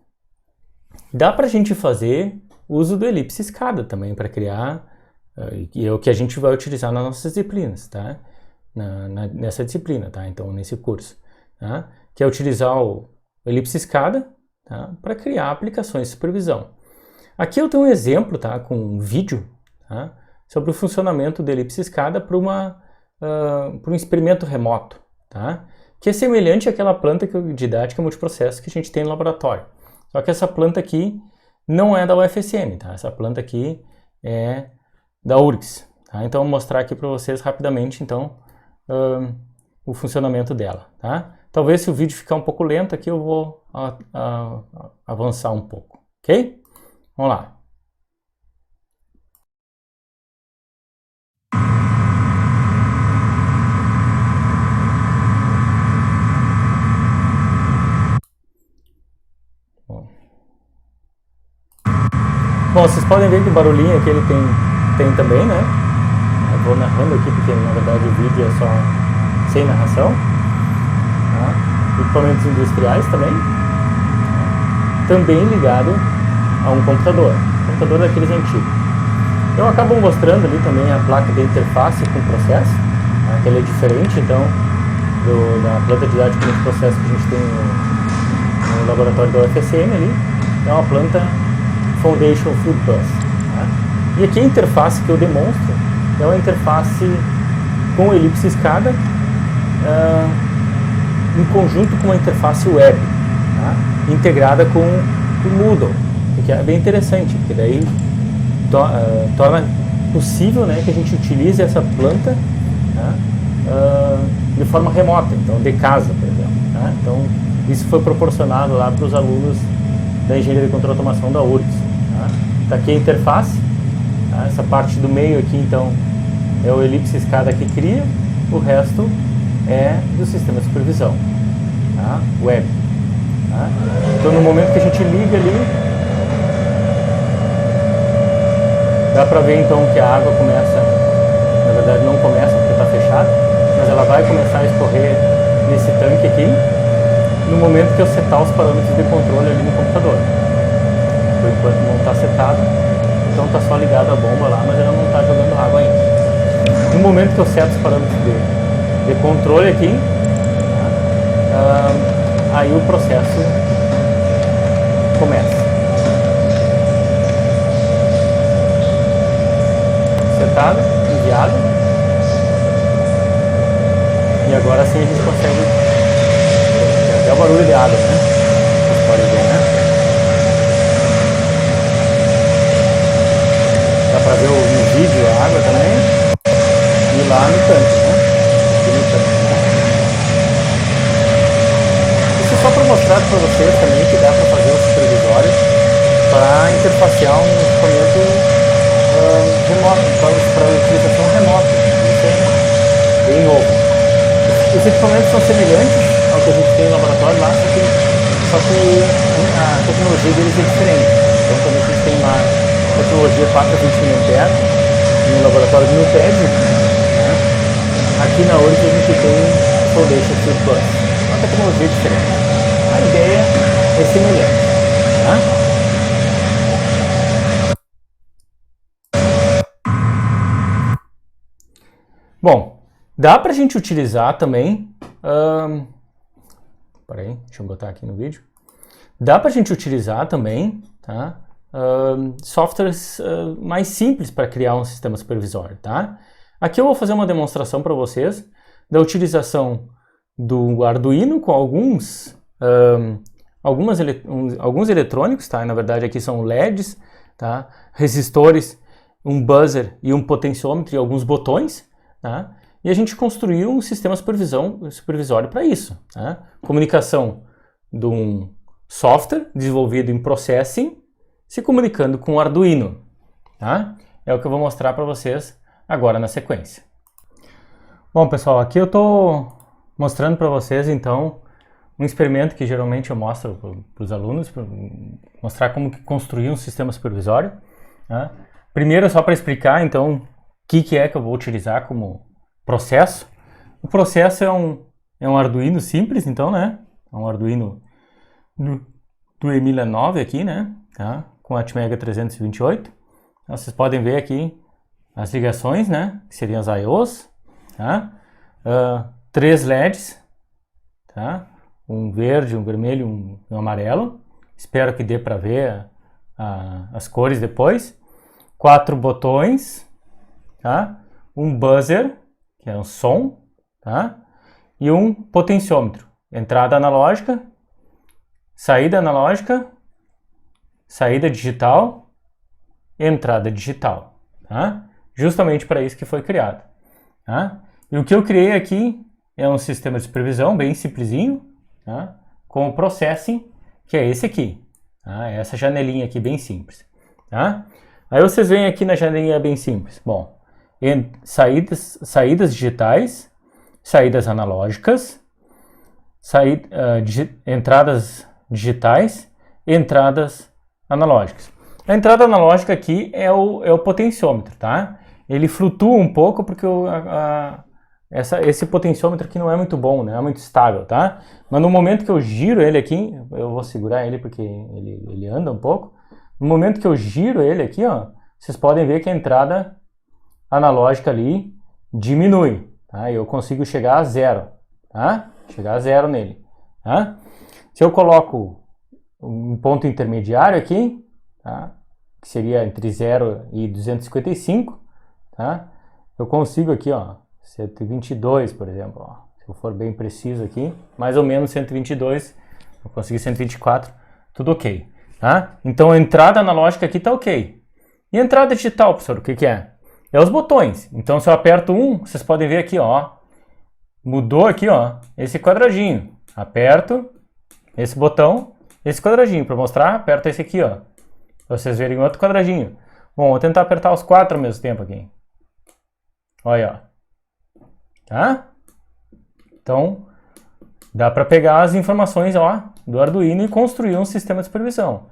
dá pra gente fazer uso do Ellipse SCADA também para criar, e é o que a gente vai utilizar nas nossas disciplinas, tá? nessa disciplina, tá? Então, nesse curso, tá? Que é utilizar o elipse escada, tá? Para criar aplicações de supervisão. Aqui eu tenho um exemplo, tá? Com um vídeo, tá? Sobre o funcionamento da elipse escada para um experimento remoto, tá? Que é semelhante àquela planta didática multiprocesso que a gente tem no laboratório. Só que essa planta aqui não é da UFSM, tá? Essa planta aqui é da URGS, tá? Então, eu vou mostrar aqui para vocês rapidamente, então, o funcionamento dela, tá? Talvez se o vídeo ficar um pouco lento aqui, eu vou avançar um pouco, ok? Vamos lá. Bom, vocês podem ver que o barulhinho aqui ele tem também, né? Eu vou narrando aqui porque na verdade o vídeo é só sem narração. Tá? Equipamentos industriais também. Também ligado a um computador daqueles antigos. Eu acabo mostrando ali também a placa de interface com o processo, tá? Que ele é diferente então da planta didática de processo que a gente tem no laboratório da UFSM ali. É uma planta Foundation Field Bus. Tá? E aqui a interface que eu demonstro é uma interface com elipse escada em conjunto com uma interface web, tá? Integrada com o Moodle, que é bem interessante, porque daí torna possível, né, que a gente utilize essa planta, tá? De forma remota, então de casa, por exemplo. Tá? Então isso foi proporcionado lá para os alunos da Engenharia de Controle e Automação da URGS. Tá aqui a interface, tá? Essa parte do meio aqui então é o elipse escada que cria, o resto é do sistema de supervisão, tá? Web. Tá? Então no momento que a gente liga ali, dá para ver então que a água começa, na verdade não começa porque está fechada, mas ela vai começar a escorrer nesse tanque aqui, no momento que eu setar os parâmetros de controle ali no computador. Por enquanto não está setado, então está só ligada a bomba lá, mas ela não está jogando água ainda. No momento que eu seto os parâmetros de controle aqui, tá? Aí o processo começa. Setado, enviado, e agora sim a gente consegue até o barulho de água, né? Vocês podem ver, né? Dá pra ver no vídeo a água também e lá no tanque, né? Aqui no tanque, né? Isso é só para mostrar para vocês também que dá para fazer o supervisório para interfacear um equipamento remoto, para utilização remota. Isso é bem novo. Os equipamentos são semelhantes ao que a gente tem no laboratório lá, só que a tecnologia deles é diferente. Então quando a gente tem lá tecnologia 420 mA no laboratório do NUPED, né? Aqui na URGS a gente tem Foundation Field Bus, uma tecnologia diferente. A ideia é semelhante, tá? Bom, dá pra gente utilizar também, peraí, deixa eu botar aqui no vídeo, dá pra gente utilizar também, tá? Softwares mais simples para criar um sistema supervisório, tá? Aqui eu vou fazer uma demonstração para vocês da utilização do Arduino com alguns eletrônicos, tá? Na verdade aqui são LEDs, tá? Resistores, um buzzer e um potenciômetro e alguns botões, tá? E a gente construiu um sistema supervisório para isso, tá? Comunicação de um software desenvolvido em Processing se comunicando com o Arduino, tá? É o que eu vou mostrar para vocês agora na sequência. Bom, pessoal, aqui eu estou mostrando para vocês, então, um experimento que geralmente eu mostro para os alunos, para mostrar como que construir um sistema supervisório, tá? Primeiro, só para explicar, então, o que é que eu vou utilizar como processo. O processo é um Arduino simples, então, né? É um Arduino do Emila 9 aqui, né? Tá? Com a Atmega 328. Então, vocês podem ver aqui as ligações, né? Que seriam as IOs, tá? 3 LEDs, tá? Um verde, um vermelho, um amarelo. Espero que dê para ver as cores depois. 4 botões, tá? Um buzzer, que é um som, tá? E um potenciômetro. Entrada analógica, saída digital, entrada digital, tá? Justamente para isso que foi criado, tá? E o que eu criei aqui é um sistema de supervisão bem simplesinho, tá? Com o processing, que é esse aqui, tá? Essa janelinha aqui bem simples, tá? Aí vocês veem aqui na janelinha bem simples. Bom, saídas digitais, saídas analógicas, entradas digitais, entradas analógicas. A entrada analógica aqui é o potenciômetro, tá? Ele flutua um pouco porque esse potenciômetro aqui não é muito bom, não é muito estável, tá? Mas no momento que eu giro ele aqui, eu vou segurar ele porque ele anda um pouco. No momento que eu giro ele aqui, ó, vocês podem ver que a entrada analógica ali diminui, tá? Eu consigo chegar a 0, tá? Chegar a 0 nele, tá? Se eu coloco um ponto intermediário aqui, tá? Que seria entre 0 e 255, tá? Eu consigo aqui, ó, 122, por exemplo, ó. Se eu for bem preciso aqui, mais ou menos 122, eu consegui 124, tudo ok, tá? Então a entrada analógica aqui tá ok. E a entrada digital, professor, o que é? É os botões. Então se eu aperto um, vocês podem ver aqui, ó, mudou aqui, ó, esse quadradinho. Aperto esse botão, esse quadradinho, para mostrar, aperto esse aqui, ó, pra vocês verem outro quadradinho. Bom, vou tentar apertar os 4 ao mesmo tempo aqui. Olha, ó. Tá? Então, dá para pegar as informações, ó, do Arduino e construir um sistema de supervisão.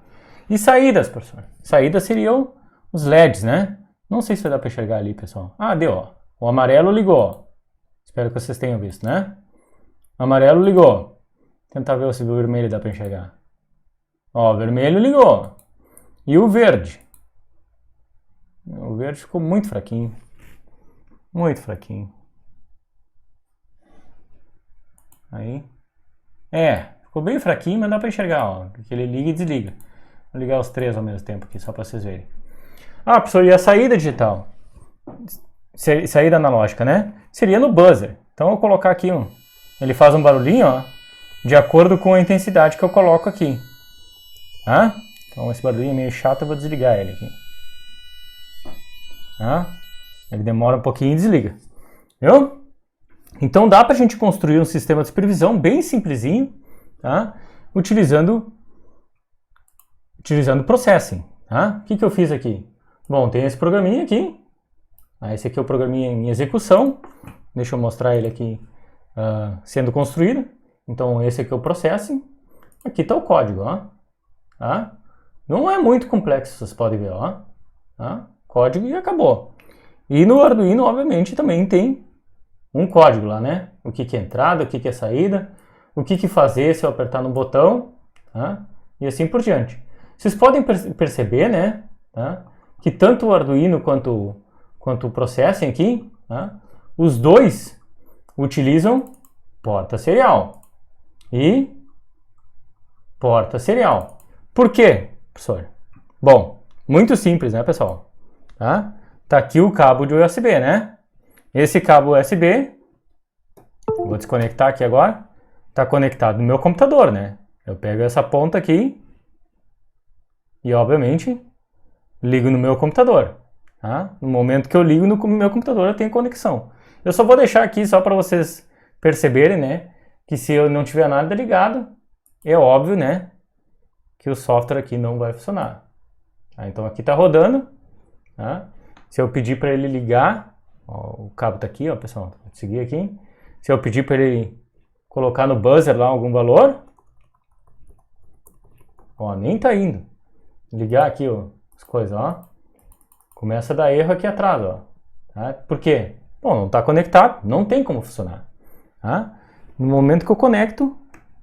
E saídas, professor? Saídas seriam os LEDs, né? Não sei se vai dar para enxergar ali, pessoal. Ah, deu, ó. O amarelo ligou, ó. Espero que vocês tenham visto, né? O amarelo ligou. Vou tentar ver se o vermelho dá para enxergar. Ó, o vermelho ligou. E o verde? O verde ficou muito fraquinho. Muito fraquinho. Aí. Ficou bem fraquinho, mas dá para enxergar, ó. Porque ele liga e desliga. Vou ligar os 3 ao mesmo tempo aqui, só para vocês verem. Ah, professor, e a saída digital? Saída analógica, né? Seria no buzzer. Então eu vou colocar aqui ele faz um barulhinho, ó, de acordo com a intensidade que eu coloco aqui. Tá? Então esse barulhinho é meio chato, eu vou desligar ele aqui. Tá? Ele demora um pouquinho e desliga. Viu? Então dá pra gente construir um sistema de supervisão bem simplesinho, tá? Utilizando processing. Tá? O que eu fiz aqui? Bom, tem esse programinha aqui. Esse aqui é o programinha em execução. Deixa eu mostrar ele aqui sendo construído. Então esse aqui é o processing. Aqui está o código, ó. Tá? Não é muito complexo, vocês podem ver, ó. Tá? Código e acabou. E no Arduino, obviamente, também tem um código lá, né? O que é entrada, o que é saída, o que fazer se eu apertar no botão, tá? E assim por diante. Vocês podem perceber, né? Tá? Que tanto o Arduino quanto o processing aqui, tá? Os dois utilizam porta serial e porta serial. Por quê, professor? Bom, muito simples, né, pessoal? Tá aqui o cabo de USB, né? Esse cabo USB, vou desconectar aqui agora, tá conectado no meu computador, né? Eu pego essa ponta aqui e, obviamente, ligo no meu computador. Tá? No momento que eu ligo no meu computador, eu tenho conexão. Eu só vou deixar aqui só para vocês perceberem, né? Que se eu não tiver nada ligado, é óbvio, né? Que o software aqui não vai funcionar. Tá? Então aqui está rodando. Tá? Se eu pedir para ele ligar, ó, o cabo está aqui, ó, pessoal. Vou seguir aqui. Se eu pedir para ele colocar no buzzer lá algum valor, ó, nem está indo. Ligar aqui, ó, as coisas, ó. Começa a dar erro aqui atrás, ó. Tá? Por quê? Bom, não está conectado, não tem como funcionar. Tá? No momento que eu conecto,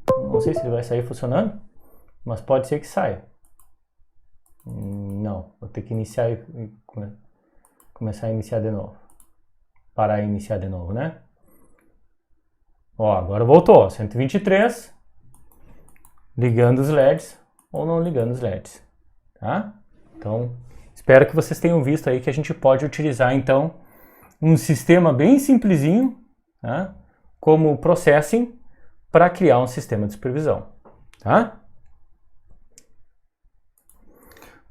não sei se ele vai sair funcionando, mas pode ser que saia. Não, vou ter que iniciar e começar a iniciar de novo. Parar e iniciar de novo, né? Ó, agora voltou, 123, ligando os LEDs ou não ligando os LEDs, tá? Então, espero que vocês tenham visto aí que a gente pode utilizar, então, um sistema bem simplesinho, tá? Como Processing, para criar um sistema de supervisão, tá?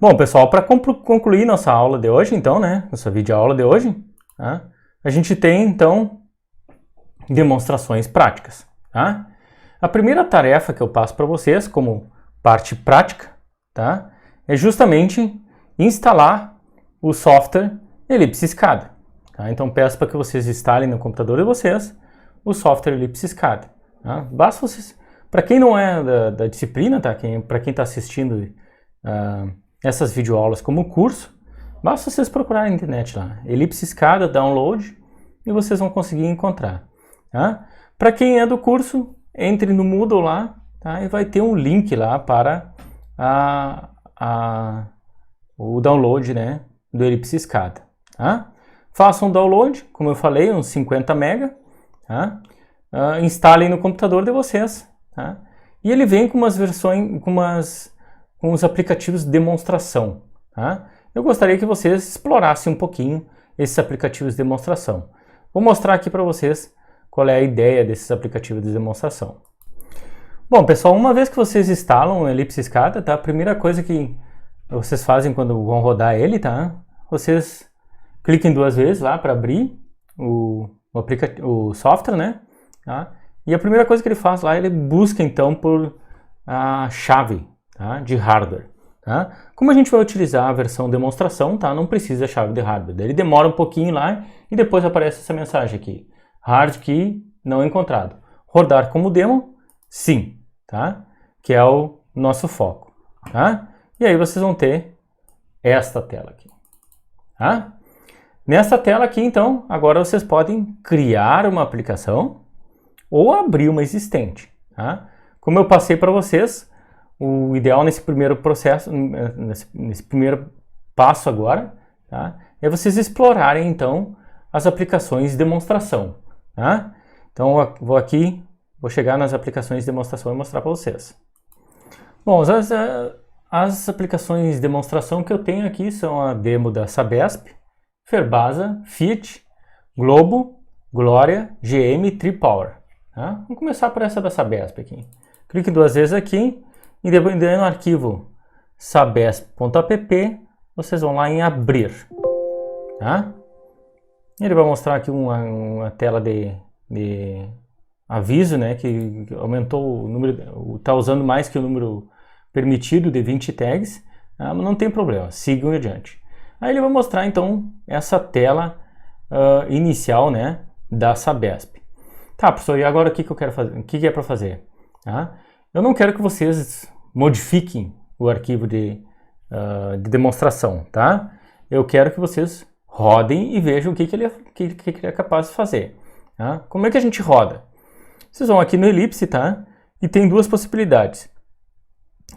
Bom, pessoal, para concluir nossa aula de hoje, então, né, nossa videoaula de hoje, tá? A gente tem, então, demonstrações práticas, tá? A primeira tarefa que eu passo para vocês, como parte prática, tá? É justamente instalar o software Ellipse SCADA, tá? Então, peço para que vocês instalem no computador de vocês o software Ellipse SCADA, tá? Basta vocês, para quem não é da disciplina, tá? Para quem está assistindo essas videoaulas como curso, basta vocês procurarem na internet lá, Ellipse SCADA Download, e vocês vão conseguir encontrar, tá? Para quem é do curso, entre no Moodle lá, tá? E vai ter um link lá para o download, né, do Ellipse SCADA, tá? Façam um download, como eu falei, uns 50 MB, tá? Instalem no computador de vocês, tá? E ele vem com umas versões, com os aplicativos de demonstração, tá? Eu gostaria que vocês explorassem um pouquinho esses aplicativos de demonstração. Vou mostrar aqui para vocês qual é a ideia desses aplicativos de demonstração. Bom, pessoal, uma vez que vocês instalam o Ellipse SCADA, tá? A primeira coisa que vocês fazem quando vão rodar ele, tá? Vocês cliquem 2 vezes lá para abrir o software, né? Tá? E a primeira coisa que ele faz lá, ele busca então por a chave, tá? De hardware. Tá? Como a gente vai utilizar a versão demonstração, tá? Não precisa chave de hardware. Ele demora um pouquinho lá e depois aparece essa mensagem aqui. Hard key não encontrado. Rodar como demo? Sim, tá? Que é o nosso foco, tá? E aí vocês vão ter esta tela aqui, tá? Nessa tela aqui, então, agora vocês podem criar uma aplicação ou abrir uma existente, tá? Como eu passei para vocês, o ideal nesse primeiro processo, nesse primeiro passo agora, tá? É vocês explorarem, então, as aplicações de demonstração, tá? Então, vou chegar nas aplicações de demonstração e mostrar para vocês. Bom, as aplicações de demonstração que eu tenho aqui são a demo da Sabesp, Ferbasa, Fiat, Globo, Glória, GM e Tripower. Tá? Vamos começar por essa da Sabesp aqui. Clique 2 vezes aqui e depois no arquivo sabesp.app vocês vão lá em abrir. Tá? Ele vai mostrar aqui uma tela de aviso, né, que aumentou o número, está usando mais que o número permitido de 20 tags, mas não tem problema, sigam adiante. Aí ele vai mostrar então essa tela inicial, né, da Sabesp. Tá, professor, e agora o que eu quero fazer? O que é para fazer? Tá? Eu não quero que vocês modifiquem o arquivo de demonstração, tá? Eu quero que vocês rodem e vejam o que ele é capaz de fazer. Tá? Como é que a gente roda? Vocês vão aqui no Ellipse, tá? E tem 2 possibilidades.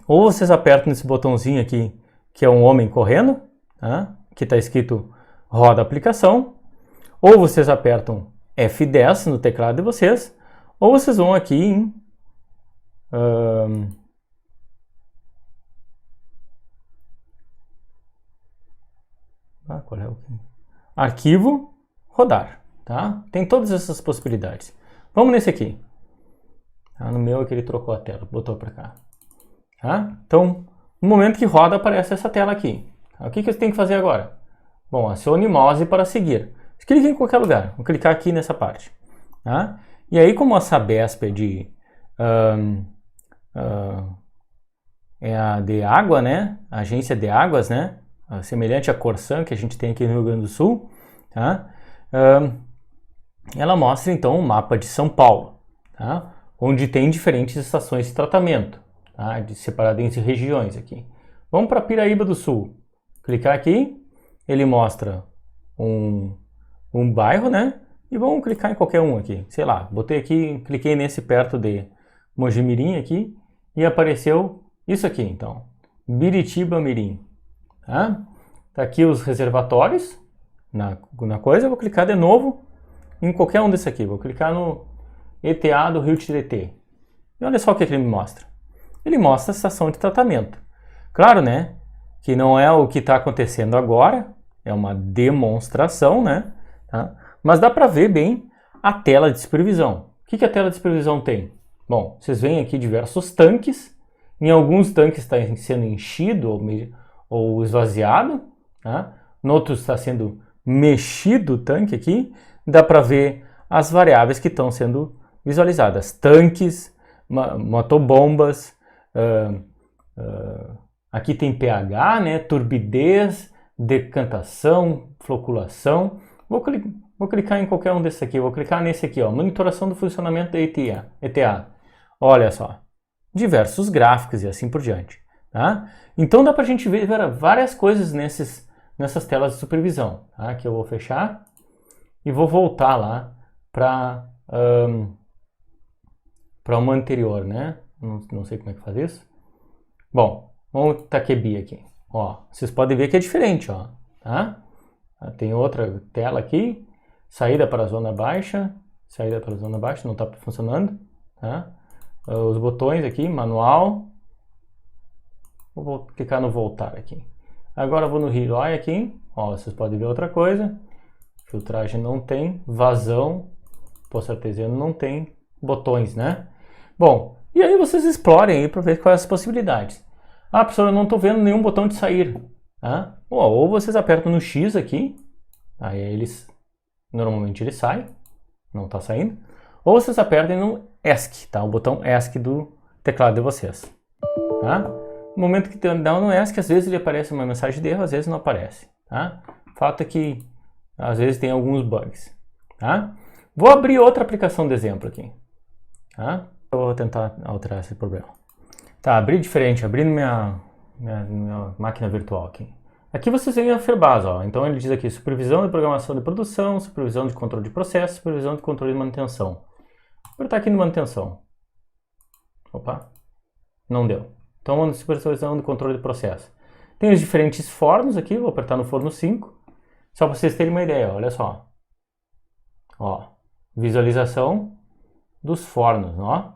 Ou vocês apertam nesse botãozinho aqui, que é um homem correndo, tá? Que está escrito roda aplicação. Ou vocês apertam F10 no teclado de vocês. Ou vocês vão aqui em qual é o arquivo rodar, tá? Tem todas essas possibilidades. Vamos nesse aqui. Tá? No meu é que ele trocou a tela, botou para cá. Tá? Então, no momento que roda, aparece essa tela aqui. Tá? O que eu tenho que fazer agora? Bom, acione mouse para seguir. Clique em qualquer lugar. Vou clicar aqui nessa parte. Tá? E aí, como a Sabesp é a de água, né? A agência de águas, né? Semelhante à Corsan que a gente tem aqui no Rio Grande do Sul, tá? Ela mostra então um mapa de São Paulo, tá? Onde tem diferentes estações de tratamento, tá? Separadas em regiões aqui. Vamos para Piraíba do Sul. Clicar aqui, ele mostra um bairro, né? E vamos clicar em qualquer um aqui. Sei lá, botei aqui, cliquei nesse perto de Mojimirim aqui e apareceu isso aqui, então. Biritiba Mirim. Tá? Tá aqui os reservatórios na coisa. Eu vou clicar de novo em qualquer um desse aqui. Vou clicar no ETA do Rio Tietê. E olha só o que ele me mostra. Ele mostra a estação de tratamento. Claro, né, que não é o que está acontecendo agora, é uma demonstração, né, tá? Mas dá para ver bem a tela de supervisão. O que a tela de supervisão tem? Bom, vocês veem aqui diversos tanques. Em alguns tanques está sendo enchido ou esvaziado, tá? Em outros está sendo mexido o tanque aqui. Dá para ver as variáveis que estão sendo visualizadas. Tanques, motobombas, aqui tem pH, né? Turbidez, decantação, floculação. Vou clicar em qualquer um desses aqui. Vou clicar nesse aqui, ó, monitoração do funcionamento da ETA. Olha só, diversos gráficos e assim por diante. Tá? Então dá para a gente ver várias coisas nessas telas de supervisão. Tá? Aqui eu vou fechar e vou voltar lá para uma anterior, né? Não sei como é que faz isso. Bom, vamos Takebi aqui. Ó, vocês podem ver que é diferente, ó. Tá? Tem outra tela aqui. Saída para a zona baixa, não está funcionando, tá? Os botões aqui, manual, vou clicar no voltar aqui. Agora eu vou no Hiroi aqui, ó, vocês podem ver outra coisa, filtragem não tem, vazão, poço artesiano não tem, botões, né? Bom, e aí vocês explorem aí para ver quais as possibilidades. Ah, professor, eu não estou vendo nenhum botão de sair, tá? Ou vocês apertam no X aqui, aí normalmente ele sai, não está saindo. Ou vocês apertem no ESC, tá? O botão ESC do teclado de vocês. Tá? No momento que dá no ESC, às vezes ele aparece uma mensagem de erro, às vezes não aparece. Tá? O fato é que às vezes tem alguns bugs. Tá? Vou abrir outra aplicação de exemplo aqui. Tá? Eu vou tentar alterar esse problema. Tá, abri diferente, abri minha máquina virtual aqui. Aqui vocês veem a Ferbasa, ó. Então ele diz aqui supervisão de programação de produção, supervisão de controle de processo, supervisão de controle de manutenção. Vou apertar aqui no manutenção. Opa, não deu. Então supervisão de controle de processo. Tem os diferentes fornos aqui, vou apertar no forno 5, só para vocês terem uma ideia, olha só. Ó, visualização dos fornos, ó.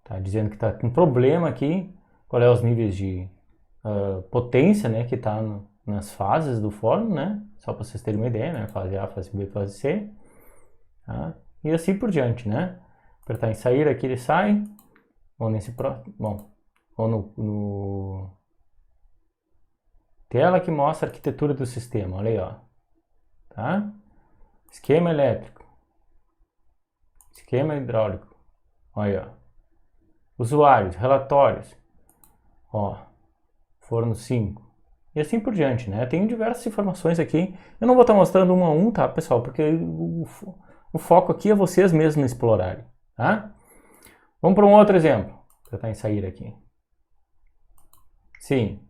Tá dizendo que tá com problema aqui, qual é os níveis de potência, né, que está nas fases do forno, né, só para vocês terem uma ideia, né, fase A, fase B, fase C, tá? E assim por diante, né, apertar em sair aqui ele sai, ou nesse próximo, ou no tela que mostra a arquitetura do sistema, olha aí, ó, tá, esquema elétrico, esquema hidráulico, olha aí, ó, usuários, relatórios, ó, forno 5, e assim por diante, né? Tem diversas informações aqui. Eu não vou estar mostrando um a um, tá, pessoal? Porque o foco aqui é vocês mesmos explorarem, tá? Vamos para um outro exemplo. Vou tentar em sair aqui. Sim.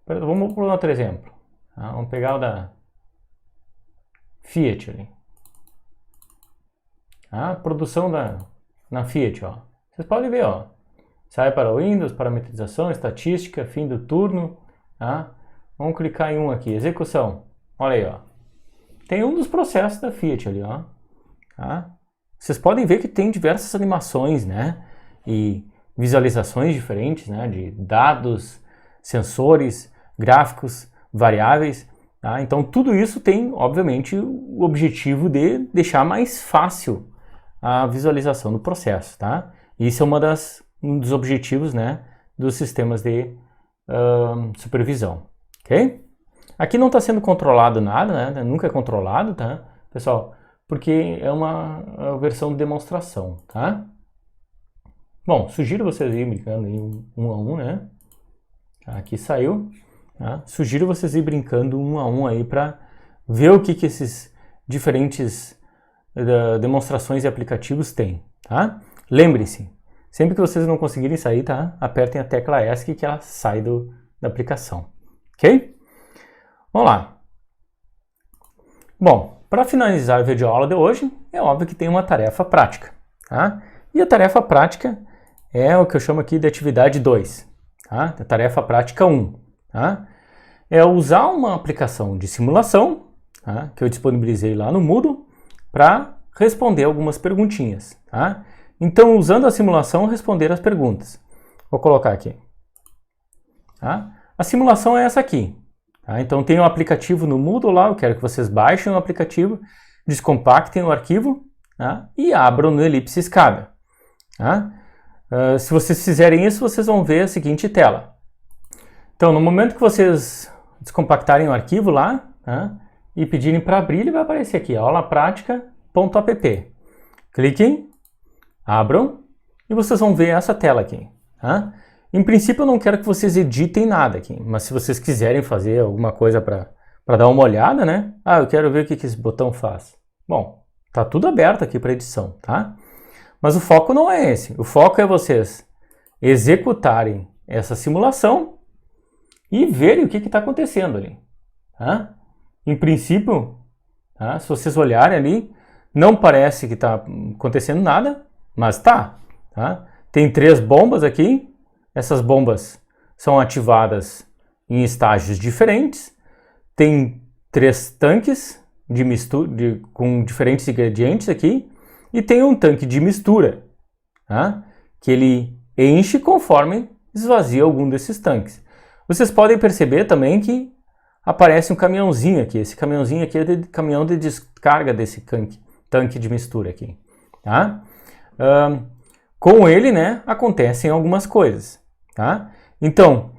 Vamos para um outro exemplo. Tá? Vamos pegar o da Fiat ali. A produção na Fiat, ó. Vocês podem ver, ó. Sai para Windows, parametrização, estatística, fim do turno. Tá? Vamos clicar em um aqui, execução. Olha aí, ó. Tem um dos processos da Fiat ali, ó. Tá? Vocês podem ver que tem diversas animações, né? E visualizações diferentes, né? De dados, sensores, gráficos, variáveis. Tá? Então tudo isso tem, obviamente, o objetivo de deixar mais fácil a visualização do processo, tá? Isso é um dos objetivos, né, dos sistemas de supervisão, ok? Aqui não está sendo controlado nada, né? Nunca é controlado, tá, pessoal? Porque é uma versão de demonstração, tá? Bom, sugiro vocês irem brincando em um a um, né? Aqui saiu, tá? Sugiro vocês irem brincando um a um aí para ver o que esses diferentes demonstrações e aplicativos têm, tá? Lembre-se, sempre que vocês não conseguirem sair, tá? Apertem a tecla ESC que ela sai da aplicação, ok? Vamos lá. Bom, para finalizar a videoaula de hoje, é óbvio que tem uma tarefa prática, tá? E a tarefa prática é o que eu chamo aqui de atividade 2, tá? A tarefa prática 1, tá? É usar uma aplicação de simulação, tá? Que eu disponibilizei lá no Moodle para responder algumas perguntinhas, tá? Então, usando a simulação, responder as perguntas. Vou colocar aqui. Tá? A simulação é essa aqui. Tá? Então, tem um aplicativo no Moodle lá, eu quero que vocês baixem o aplicativo, descompactem o arquivo, tá? E abram no Ellipse Escada. Tá? Se vocês fizerem isso, vocês vão ver a seguinte tela. Então, no momento que vocês descompactarem o arquivo lá, tá? E pedirem para abrir, ele vai aparecer aqui, aulapratica.app. Cliquem, abram, e vocês vão ver essa tela aqui. Tá? Em princípio, eu não quero que vocês editem nada aqui, mas se vocês quiserem fazer alguma coisa para dar uma olhada, né? Eu quero ver o que esse botão faz. Bom, tá tudo aberto aqui para edição, tá? Mas o foco não é esse. O foco é vocês executarem essa simulação e verem o que está acontecendo ali. Tá? Em princípio, tá? Se vocês olharem ali, não parece que está acontecendo nada, mas tá. Tem 3 bombas aqui. Essas bombas são ativadas em estágios diferentes. Tem 3 tanques de mistura, com diferentes ingredientes aqui. E tem um tanque de mistura, tá? Que ele enche conforme esvazia algum desses tanques. Vocês podem perceber também que aparece um caminhãozinho aqui. Esse caminhãozinho aqui é o caminhão de descarga desse tanque de mistura aqui. Tá? Com ele, né, acontecem algumas coisas. Tá? Então,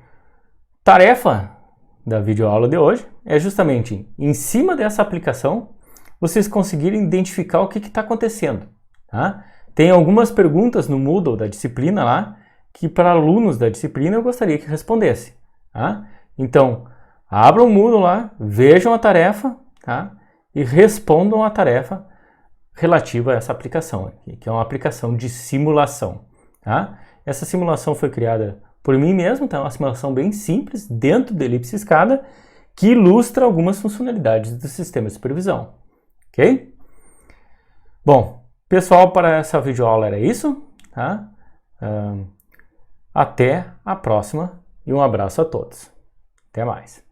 tarefa da videoaula de hoje é justamente, em cima dessa aplicação, vocês conseguirem identificar o que está acontecendo. Tá? Tem algumas perguntas no Moodle da disciplina lá, que para alunos da disciplina eu gostaria que respondesse. Tá? Então, abram o Moodle lá, vejam a tarefa, tá? E respondam a tarefa relativa a essa aplicação aqui, que é uma aplicação de simulação. Tá? Essa simulação foi criada por mim mesmo, então é uma simulação bem simples, dentro do Ellipse Escada, que ilustra algumas funcionalidades do sistema de supervisão. Ok? Bom, pessoal, para essa videoaula era isso. Tá? Até a próxima e um abraço a todos. Até mais.